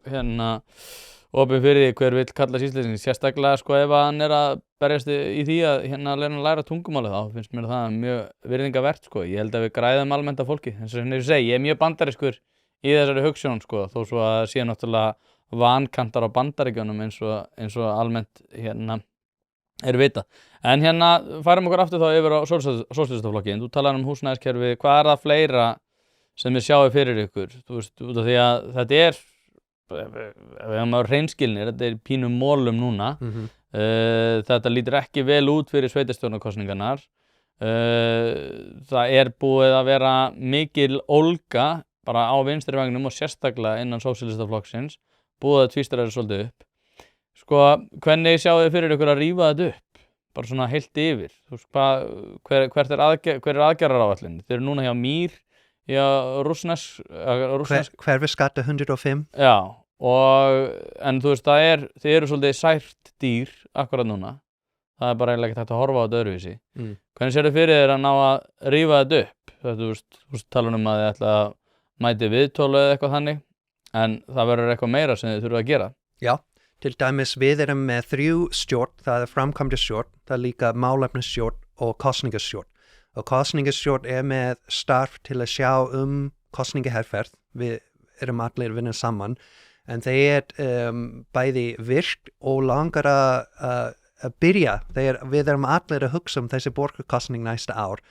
opið fyrir því hver vill kalla íslensku, sérstaklega sko ef hann að berjast í því að læra tungumálið, þá finnst mér það mjög virðingavert sko. Ég held að við græðum almennt af fólki, eins og ég mjög bandarískur í þessari hugsjón sko, þó svo að sé náttúrulega vankantar á Bandaríkjunum eins og almennt vitað. En færum okkur aftur þá yfir á sósíalistaflokkinn. Þú talar húsnæðiskerfi, hvað það fleira sem þið sjáið fyrir ykkur? Þú veist, út af því að þetta ef við maður hreinskilnir, þetta pínu mólum núna. Þetta lítur ekki vel út fyrir sveitarstjórnarkosningarnar. Það búið að vera mikil ólga bara á vinstri vagnum og sérstaklega innan sósíalistaflokksins, búið að tvístra þessu svolítið upp. Sko, hvernig sjáu þið fyrir ykkur að rífa þetta upp? Bara svona heilt yfir. Þú veist, hver aðgerðaráætlun? Þið eru núna hjá Mír, hjá rússnesk... Hverfiskatta 105. Já, en þú veist, þið eru svolítið sært dýr akkurat núna. Það bara eiginlega ekki hægt að horfa á þetta öðruvísi. Hvernig sér þið fyrir þér að ná að rífa þetta upp? Þú veist, tala að þið ætla að mæti viðtölu eða eitthvað þannig, en það verður eitthvað meira sem þið þurfa að gera. Já, til dæmis við erum með 3 stjórn, það framkvæmdastjórn, það líka málefnastjórn og kosningastjórn. Og kosningastjórn með starf til að sjá kosningaherferð, við erum allir vinna saman, en þeir bæði virkt og langar að byrja, við erum allir að hugsa þessi borgarkosning næsta ár,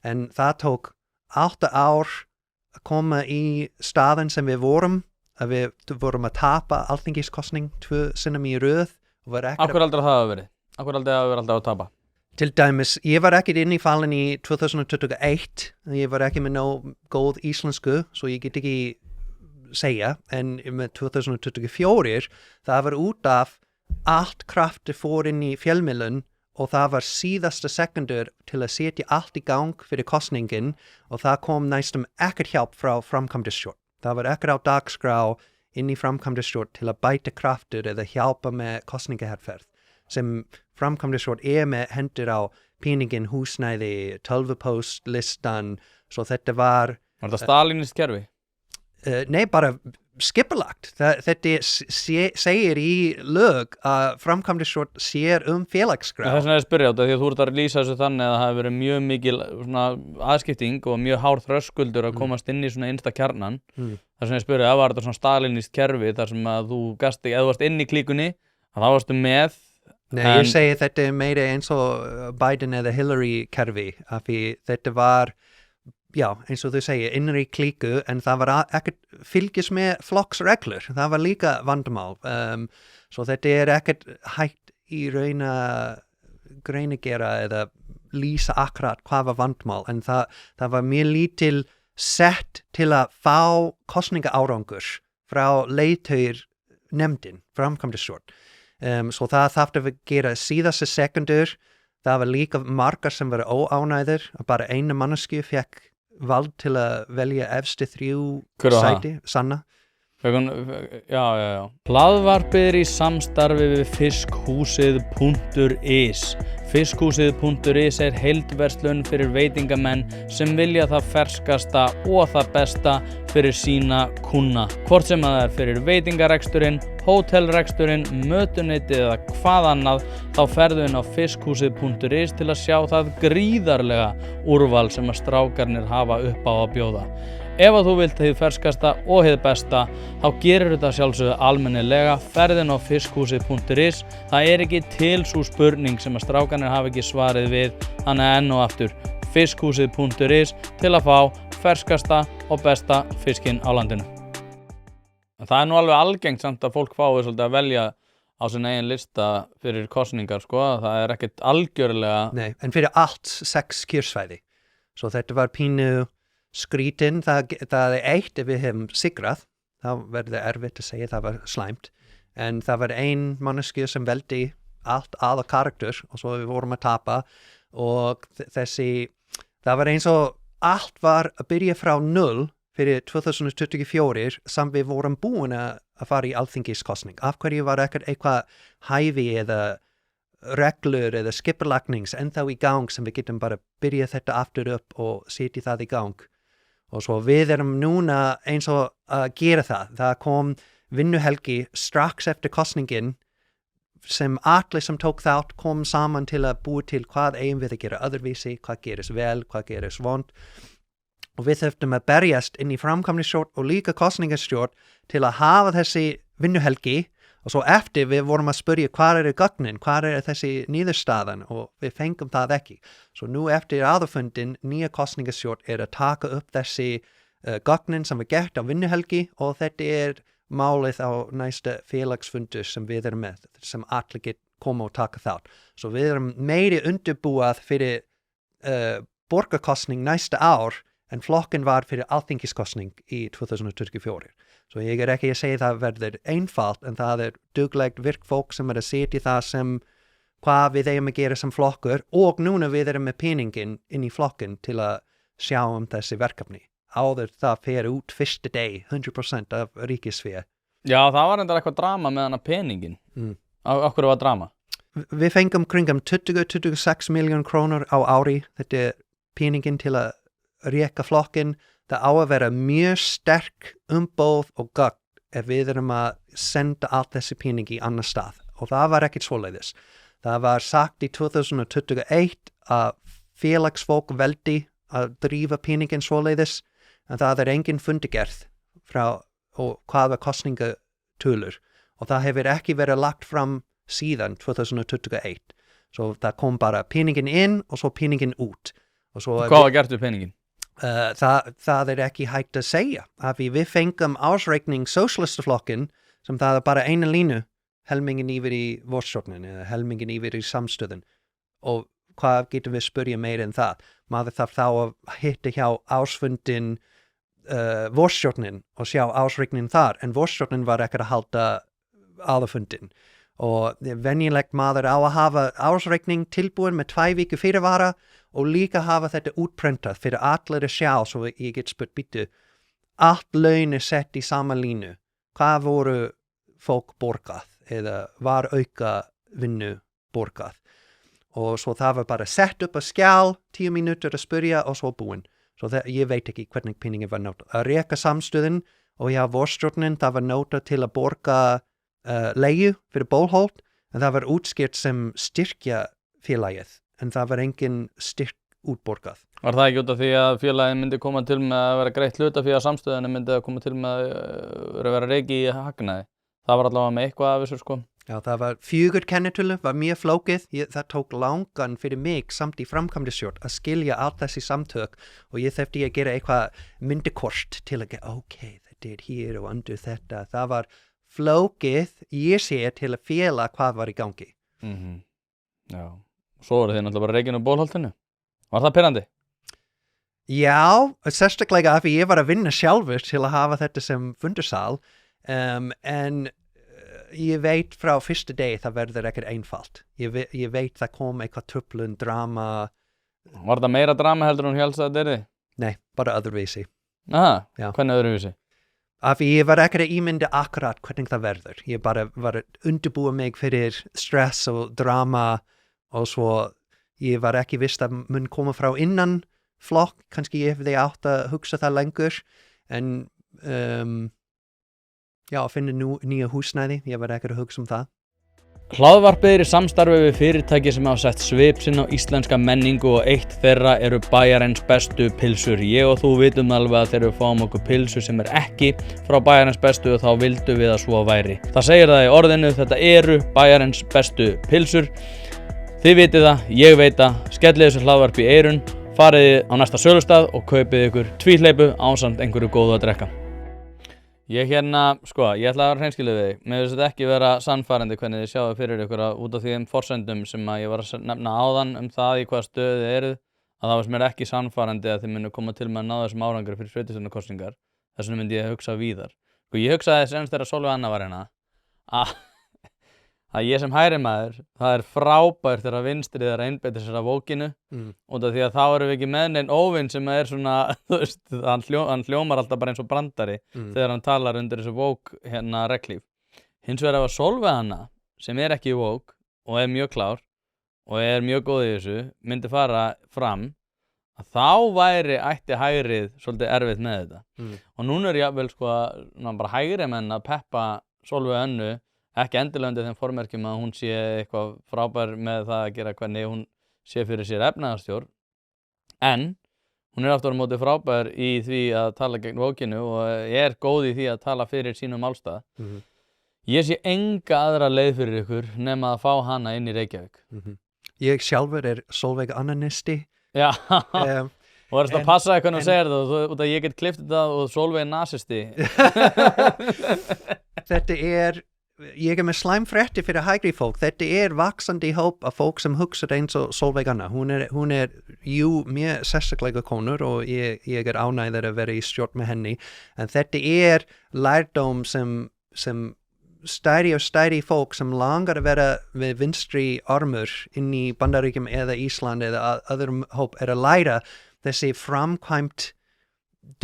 en það tók 8 ár að koma í staðin sem við vorum, að við vorum að tapa alþingiskosning 2 sinnum í röð. Akkur aldrei það hafa verið? Akkur aldrei hafa verið alltaf að tapa? Til dæmis, ég var ekki inn í fallen í 2021, ég var ekki með nóg góð íslensku, svo ég get ekki segja, en með 2024, það var út af allt krafti fór inn í fjölmiðlun og það var síðasta sekundur til að setja allt í gang fyrir kosningin og það kom næstum ekkert hjálp frá framkvæmdastjórn. Það var ekkert á dagskrá inn í framkvæmdastjórn til að bæta kraftur eða hjálpa með kosningaherferð sem framkvæmdastjórn með hendur á peningin, húsnæði, tölvupóstlistan, svo þetta var... Var þetta Stalinist kerfi? Nei, bara skipulagt. Þetta segir í lög að framkvæmdastjórn sér félagsgrá. Þess vegna spyrja á þetta, því að þú ert að lýsa þessu þannig að það hefur verið mjög mikil aðskipting og mjög hár þröskuldur að komast inn í svona innsta kjarnan. Þess vegna spyrja, það var þetta svona stalinist kerfi þar sem að þú gast ekki, ef þú varst inn í klíkunni, þá varstu með. Nei, ég segi þetta meira eins og Biden eða Hillary kerfi, af því þetta var já, eins og þú segir, innri klíku en það var ekkert fylgis með flokksreglur, það var líka vandamál. Svo þetta ekkert hægt í raun að greinigera eða lýsa akkurat hvað var vandamál, en það var mjög lítil sett til að fá kosningaárangur frá leiðtogar nefndin, framkvæmdastjórn. Svo það þarf að gera síðasta sekundur. Það var líka margar sem var óánægðir og bara eina manneskju fekk vald til að velja efstu 3 sæti, Sanna. Já. Hlaðvarpið í samstarfi við fiskhúsið.is. Fiskhúsið.is heildverslun fyrir veitingamenn sem vilja það ferskasta og það besta fyrir sína kúnna. Hvort sem það fyrir veitingareksturinn, hótelreksturinn, mötuneytið eða hvað annað, þá ferðu inn á fiskhúsið.is til að sjá það gríðarlega úrval sem að strákarnir hafa upp á að bjóða. Ef að þú vilt hið ferskasta og hið besta, þá gerir þetta sjálfsögðu almennilega, ferðin á fiskhúsið.is. Það ekki til sú spurning sem að strákarnir hafa ekki svarið við, þannig enn og aftur fiskhúsið.is til að fá ferskasta og besta fiskinn á landinu. Það nú alveg algengt samt að fólk fái svolítið að velja á sin eigin lista fyrir kosningar, sko. Það ekkert algjörlega... Nei, en fyrir allt 6 kjörsvæði. Svo þetta var pínu skrítin, það eitt ef við hefum sigrað, þá verður erfitt að segja það var slæmt, en það var ein manneskja sem veldi allt aða karakter og svo við vorum að tapa og það var eins og allt var að byrja frá 0 fyrir 2024 sem við vorum búin að fara í alþingiskosning. Af hverju var ekkert eitthvað hæfi eða reglur eða skipulagnings ennþá í gang sem við getum bara byrja þetta aftur upp og setja það í gang. Og svo við núna eins og að gera það. Það kom vinnuhelgi strax eftir kosningin sem allir sem tók þátt kom saman til að búa til hvað eigum við að gera öðruvísi, hvað gerist vel, hvað gerist vont. Og við þurftum að berjast inn í framkvæmdastjórn og líka kosningastjórn til að hafa þessi vinnuhelgi og svo eftir við vorum að spyrja hvað gögnin, hvað þessi niðurstaðan og við fengum það ekki. Svo nú eftir aðalfundin, nýja kosningastjórn að taka upp þessi gögnin sem var gert á vinnuhelgi og þetta málið á næsta félagsfundur sem við með, sem allir get koma og taka þátt. Svo við meiri undirbúað fyrir borgarkosning næsta ár en flokkinn var fyrir alþingiskosning í 2024. Svo ég ekki að segja það verður einfalt, en það duglegt virkfólk sem að setja það sem hvað við eigum að gera sem flokkur og núna við með peningin inn í flokkinn til að sjá þessi verkefni. Áður það fer út fyrsta deg, 100% af ríkisfé. Já, það var enda eitthvað drama með hana peningin. Af hverju var drama? Við fengum kringum 20-26 miljón krónur á ári. Þetta peningin til að reka flokkinn. Það á að vera mjög sterk umbóð og gögn ef við að senda allt þessi pening í annar stað. Og það var ekkert svoleiðis. Það var sagt í 2021 að félagsfólk veldi að drífa peningin svoleiðis, en það engin fundigerð frá og hvaða kosningatölur. Og það hefur ekki verið lagt fram síðan 2021. Svo það kom bara peningin inn og svo peningin út. Og svo hvað var gert við peningin? Það ekki hægt að segja. Við fengum ásreikning sósíalistaflokkinn sem það bara eina línu, helmingin yfir í vorstjórnin eða helmingin yfir í samstöðun. Og hvað getum við spyrja meira en það? Maður þarf þá að hitta hjá ásfundin vorstjórnin og sjá ásreiknin þar, en vorstjórnin var ekki að halda aðalfundin. Og venjulegt maður á að hafa ásreikning tilbúin með 2 vikur fyrirvara og líka hafa þetta útprentað fyrir allir að sjá, svo ég get spurt býtu, allt laun sett í sama línu. Hvað voru fólk borgað eða var auka vinnu borgað? Og svo það var bara sett upp að skjál, 10 mínútur að spyrja og svo búin. Svo ég veit ekki hvernig peningin var notað. Að reka samstöðin og hjá vorstjórnin það var notað til að borga leigu fyrir Bólholt, en það var útskýrt sem styrkja félagið, en það var engin styrk útborgað. Var það ekki út af því að félagið myndi koma til með að vera greitt hluta fyrir að samstöðinu myndi að koma til með að vera reiki í hagnaði? Það var allavega með eitthvað af þessu, sko. Já, það var 4 kennitölu, var mjög flókið. Það tók langan fyrir mig samt í framkvæmdastjórn að skilja allt þessi samtök og ég þurfti að gera eitthvað myndikort til að gera, þetta hér og undir þetta. Það var flókið, ég sé til að fela hvað var í gangi. Já, svo voru þið náttúrulega bara reikin á bólholtinu. Var það pirrandi? Já, sérstaklega af ég var að vinna sjálfur til að hafa þetta sem fundarsal, en ég veit frá fyrsta degi það verður ekkert einfalt. Ég veit það kom eitthvað truflun, drama. Var það meira drama heldur hún hélst að þetta yrði? Nei, bara öðruvísi. Aha, Já. hvernig öðruvísi? Af ég var ekkert að ímynda akkurat hvernig það verður. Ég bara var að undirbúa mig fyrir stress og drama og svo ég var ekki viss að mun koma frá innan flokk, kannski ég hefði átt að hugsa það lengur, en já, að finna nýja húsnæði, ég var ekkert að hugsa það. Hlaðvarpið er í samstarfi við fyrirtæki sem hafa sett svip sinn á íslenska menningu og eitt þeirra eru Bæjarins bestu pylsur. Ég og þú vitum alveg að þegar við fáum okkur pylsu sem er ekki frá Bæjarins bestu og þá vildum við að svo væri. Það segir það í orðinu, þetta eru Bæjarins bestu pylsur. Þið vitið það, ég veit það, skellið þessu hlaðvarpi í eyrun, farið á næsta sölustað og kaupið ykkur tvíhleypu ásamt einhverju góðu að drekka. Ég ég ætla að vera hreinskilið við þig. Mér finnst þetta ekki vera sannfærandi hvernig þið sjáðu fyrir ykkur út af því forsendum sem að ég var að nefna áðan það í hvaða stöðu þið eruð, að það var mér ekki sannfærandi að þið munu koma til með að ná þessum árangri fyrir sveitarstjórnarkosningar. Þess vegna myndi ég hugsa víðar. Ég hugsaði semst þegar Sólveig Anna var hérna að ég sem hægri maður, það er frábært þegar vinstrið er að einbeita sér af vókinu út af því að þá erum við ekki með neinn óvinn sem er svona, þú veist, hann hljómar alltaf bara eins og brandari þegar hann talar undir þessu vók reglíf. Hins vegar ef að Sólveig Anna, sem er ekki vók og er mjög klár og er mjög góð í þessu, myndi fara fram, að þá ætti hægrið svolítið erfitt með þetta. Og núna er jafnvel bara hægri menn að peppa Sólveig Önnu, ekki endilega undir þeim formerkjum að hún sé eitthvað frábær með það að gera hvernig hún sé fyrir sér efnahagsstjórn, en hún er aftur á móti frábær í því að tala gegn vókinu og er góð í því að tala fyrir sínum málstað. Ég sé enga aðra leið fyrir ykkur nema að fá hana inn í Reykjavík. Ég sjálfur er Sólveig Annanisti. Já, og það að passa hvernig þú segir það, út að ég get klift þetta og Sólveig nasisti. Þetta ég með slæmfréttir fyrir hægri fólk. Þetta vaxandi hóp af fólk sem hugsa eins og Sólveig Anna. Hún er mjög sérstaklega konur og ég ánægður að vera í stjórn með henni. En þetta lærdóm sem stærri og stærri fólk sem langar að vera við vinstri armur inn í Bandaríkjum eða Ísland eða öðrum hóp að læra þessi framkvæmt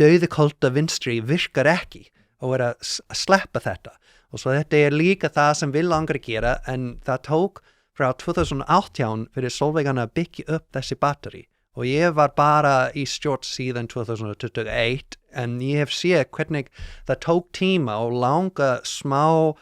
dauðakolta vinstri virkar ekki og að sleppa þetta. Og svo þetta líka það sem við langar að gera, en það tók frá 2018 fyrir Sólveig Anna að byggja upp þessi batteri. Og ég var bara í stjórn síðan 2021, en ég hef séð hvernig það tók tíma og langa smá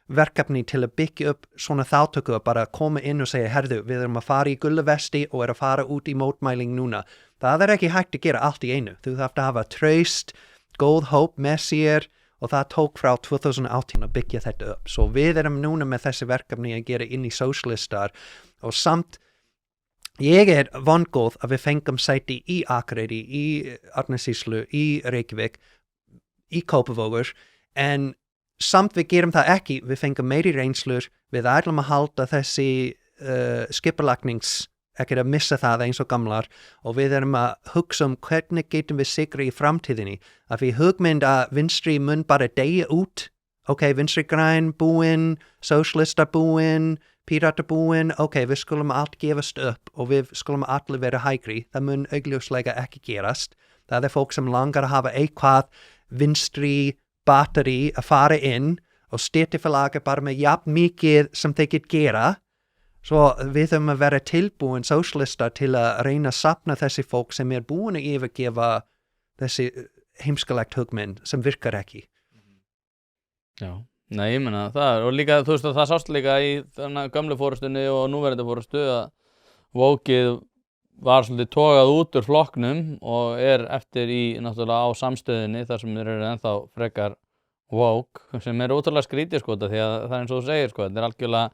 verkefni til að byggja upp svona þáttöku að bara koma inn og segja, herðu, við erum að fara í gullavesti og að fara út í mótmæling núna. Það ekki hægt að gera allt í einu. Þú þarft að hafa traust, góð hóp með sér, og það tók frá 2018 að byggja þetta upp. Svo við erum núna með þessi verkefni að gera inn í sósíalistar og samt ég vongóð að við fengum sæti í Akureyri, í Árnessýslu, í Reykjavík, í Kópavogur, en samt við gerum það ekki, við fengum meiri reynslur, við ætlum að halda þessi skipulagnings ekki að missa það eins og gamlar og við erum að hugsa hvernig getum við sigra í framtíðinni að við hugmynd að vinstri mun bara deyja út vinstri græn búinn, sósíalistar búinn, píratar búinn, við skulum allt gefast upp og við skulum allir vera hægri, það mun augljóslega ekki gerast, það fólk sem langar að hafa eitthvað vinstri batteri að fara inn og stéttarfélag bara með jafn mikið sem þeir get gera. Svo við þurfum að vera tilbúin sósíalistar til að reyna að safna þessi fólk sem búin að yfirgefa þessi heimskulegt hugmynd sem virkar ekki. Já, nei, ég meina það og líka, þú veist, það sást líka í þannig gömlu fórustunni og núverandi fórustu að vókið var svolítið togað út úr flokknum og eftir í náttúrulega á samstöðinni þar sem þeir eru ennþá frekar woke sem ótrúlega skrítið sko því að það eins og þú segir sko, þetta algjörlega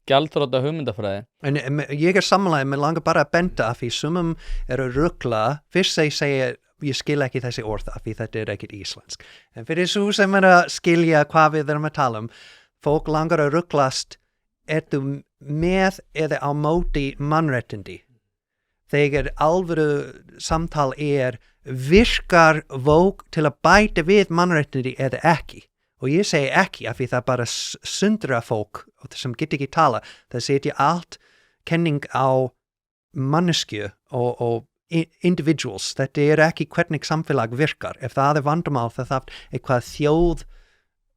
gjaldþrota hugmyndafræði. En ég sammála, mér langar bara að benda af því sumum rugla, fyrst segja ég skil ekki þessi orð af því þetta ekkert íslensk. En fyrir svo sem að skilja hvað við erum að tala fólk langar að ruglast, ertu með eða á móti mannréttindi? Þegar alvöru samtal virkar woke til að bæta við mannréttindi eða ekki? Og ég segi ekki af því það bara sundra fólk sem get ekki tala. Það setja allt kenning á mannesku og individuals. Þetta ekki hvernig samfélag virkar. Ef það vandamál það þarf eitthvað þjóð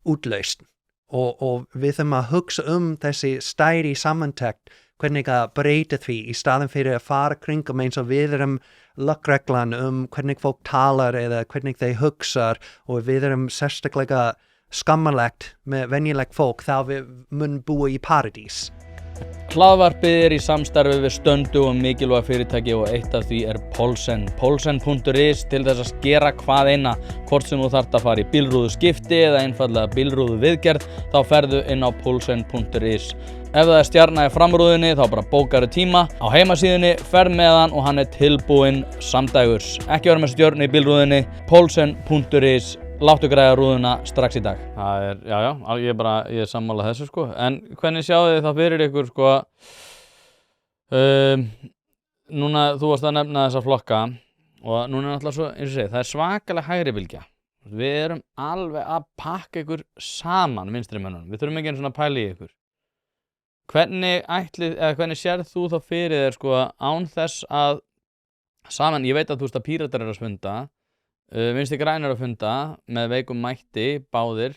útlausn. Og við þurfum að hugsa þessi stærri samantekt, hvernig að breyta því í staðin fyrir að fara kringum eins og við erum lögreglan hvernig fólk talar eða hvernig þeir hugsa og við erum sérstaklega skammarlegt með venjulegt fólk þá við mun búa í paradís. Hlaðvarpið í samstarfi við stöndu og mikilvæg fyrirtæki og eitt af því Polsen. Polsen.is til þess að skera hvað eina, hvort sem þú þarft að fara í bílrúðu skipti eða einfallega bílrúðu viðgerð, þá ferðu inn á Polsen.is. Ef það stjarna í framrúðinni þá bara bókaru tíma á heimasíðunni, ferð með hann og hann tilbúinn samdægurs. Ekki vera með stjörnu í bílrúðinni, Polsen.is. Láttu græða rúðuna strax í dag. Það ég sammála þessu sko. En hvernig sjáðu þið það fyrir ykkur sko, núna þú varst að nefna þessa flokka og núna náttúrulega svo, eins og segið, það svakalega hægri bylgja. Við erum alveg að pakka ykkur saman vinstrimönnunum. Við þurfum ekki einu svona að pæla í ykkur. Hvernig sérð þú þá fyrir þér sko án þess að saman, ég veit að þú veist að Píratar að funda, Vinstri grænir að funda með veikum mætti báðir,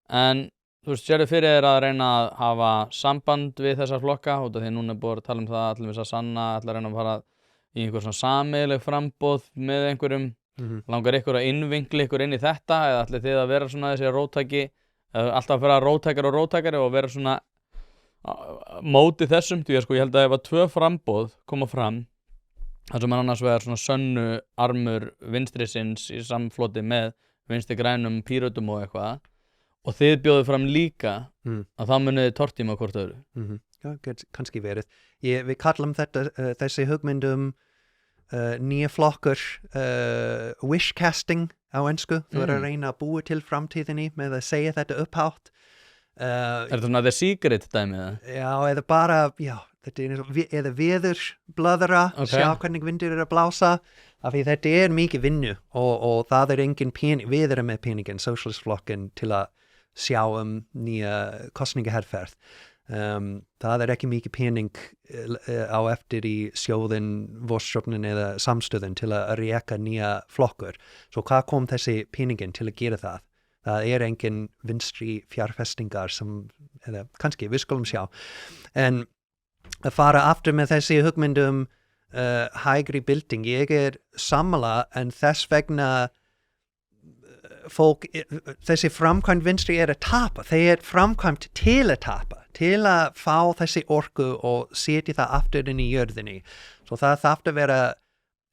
en þú veist, sérðu fyrir þér að reyna að hafa samband við þessa flokka út af því núna búið að tala það allir við að sanna, allir að reyna að fara í einhver svona sameiginleg framboð með einhverjum, langar ykkur að innvinkla ykkur inn í þetta eða allir þið að vera svona þessi róttæki, alltaf að vera róttækari og vera svona móti þessum, því að sko ég held að ef að 2 framboð koma fram þar sem annars vegar svona sönnu armur vinstrisins í samfloti með vinstri grænum, Pírötum og eitthvað og þið bjóðu fram líka að það munið tortíma hvort öðru. Já, kannski verið. Við kallum þessi hugmyndum nýja flokkur wishcasting á ensku. Þú að reyna að búa til framtíðinni með að segja þetta upphátt. Þetta svona The Secret dæmið? Já, eða bara, eða veður blöðra, sjá hvernig vindur að blása af því þetta mikið vinnu og það engin pening, við erum með peningin, Socialistflokkin til að sjá nýja kosningaherferð. Það ekki mikið pening á eftir í sjóðin, vorstjórnin eða samstöðin til að reka nýja flokkur. Svo hvað kom þessi peningin til að gera það? Það engin vinstri fjárfestingar sem, eða kannski, við skulum sjá. En að fara aftur með þessi hugmyndum hægri bylting, ég sammála en þess vegna fólk, þessi framkvæmd vinstri að tapa, þeir framkvæmt til að tapa, til að fá þessi orku og setja það aftur inn í jörðinni. Svo það þarf að vera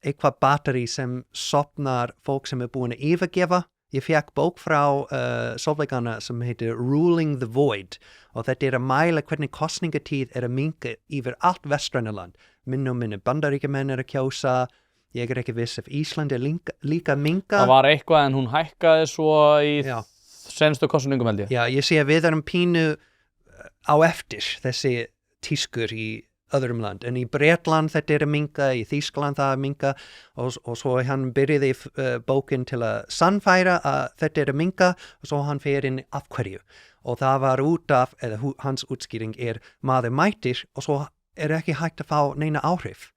eitthvað batteri sem sopnar fólk sem búin að yfirgefa. Ég fekk bók frá Solveigana sem heitir Ruling the Void og þetta að mæla hvernig kosningatíð að minnka yfir allt vestræna land. Minni og minni Bandaríkjamenn að kjósa, ég ekki viss ef Ísland líka minnka. Það var eitthvað en hún hækkaði svo í senstu kosningum held ég. Já, ég sé að við erum pínu á eftir þessi tískur í öðrum land, en í Bretland þetta að minnka, í Þýskaland það að minnka og svo hann byrjaði bókin til að sannfæra að þetta að minnka og svo hann fer inn af hverju og það var út af, eða hans útskýring maður mætir og svo ekki hægt að fá neina áhrif.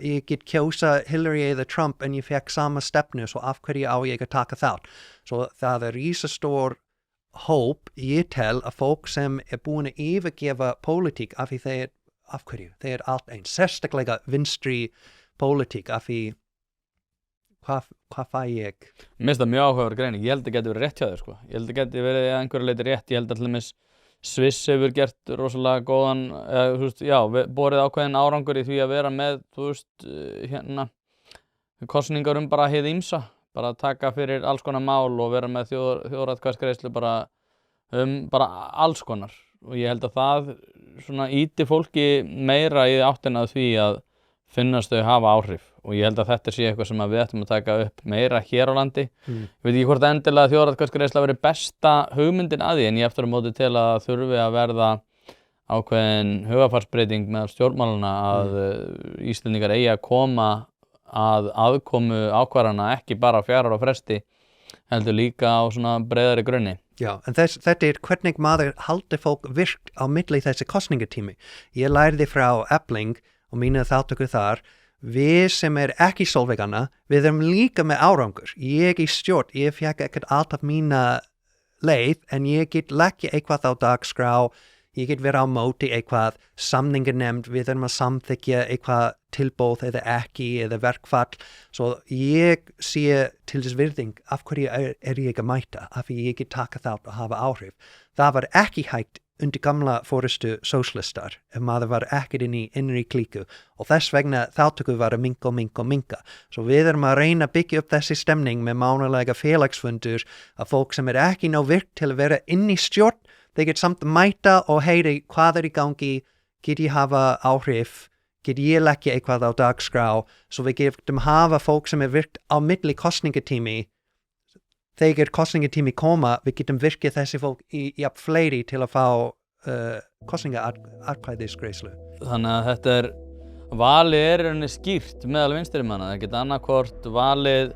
Ég get kjósa Hillary eða Trump en ég fekk sama stefnu svo af hverju á ég að taka þátt. Svo það risastór hóp ég tel að fólk sem búin að yfirgefa pólitík af því þeir af hverju, þeir allt eins, sérstaklega vinstri pólitík af því hvað fæ ég? Mér finnst það mjög áhugaverð greining, ég held að geti verið rétt hjá þér sko, ég held að geti verið einhverju leiti rétt, ég held að allir Sviss hefur gert rosalega góðan, borið ákveðin árangur í því að vera með, kosningar bara hið ýmsa, bara taka fyrir alls konar mál og vera með þjóðaratkvæðagreiðslu bara bara alls konar og ég held að það svona ýti fólki meira í áttina að því að finnast þau hafa áhrif og ég held að þetta sé eitthvað sem við ættum að taka upp meira hér á landi. Ég veit ekki hvort endilega þjóðaratkvæðagreiðsla veri besta hugmyndin að því en ég eftir á móti til að þurfi að verða ákveðin hugarfarsbreyting með stjórnmálana að Íslendingar eigi að koma að aðkomu ákvarðana ekki bara 4 ára fresti heldur líka á svona breiðari grunni. Já, en þetta hvernig maður haldi fólk virkt á milli þessi kosningatími. Ég lærði frá Efling og mínu þáttöku þar, við sem ekki sólvegana, við erum líka með árangur. Ég í stjórn, ég fékk ekkert alltaf mína leið, en ég get leggja eitthvað á dagskrá, ég get verið á móti eitthvað samningarnefnd, við erum að samþykkja eitthvað tilbóð eða ekki eða verkfall, svo ég sé til þess virðing af hverju ég að mæta, af því ég get taka þátt og hafa áhrif. Það var ekki hægt undir gamla forystu sósíalistar ef maður var ekki inn í innri klíku og þess vegna þáttöku var að minka. Svo við erum að reyna að byggja upp þessi stemning með mánalega félagsfundur að fólk sem ekki ná virkt til að vera inn í stjórn, þeir get samt mæta og heyri hvað í gangi, get ég hafa áhrif, get ég leggja eitthvað á dagskrá, svo við getum hafa fólk sem virkt á milli kosningatími. Þegar kosningatími koma, við getum virkið þessi fólk í fleiri til að fá kosningaatkvæðisgreiðslu. Þannig að þetta valið rauninni skýrt meðal vinstrimanna, það geta annarkvort valið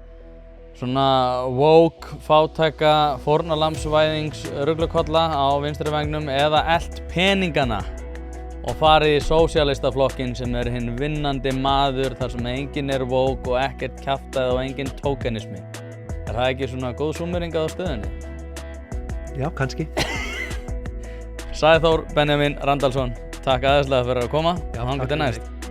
svona woke, fátæka, fórnarlambsvæðings, ruglukolla á vinstrivægnum eða elt peningana og farið í sósíalistaflokkin sem hinn vinnandi maður þar sem enginn woke og ekkert kjaftæði og enginn tókenismi. Það ekki svona góð súmmering á stöðunni? Já, kannski. Sæþór Benjamin Randalsson, takk aðeinslega fyrir að koma og hangið til næst.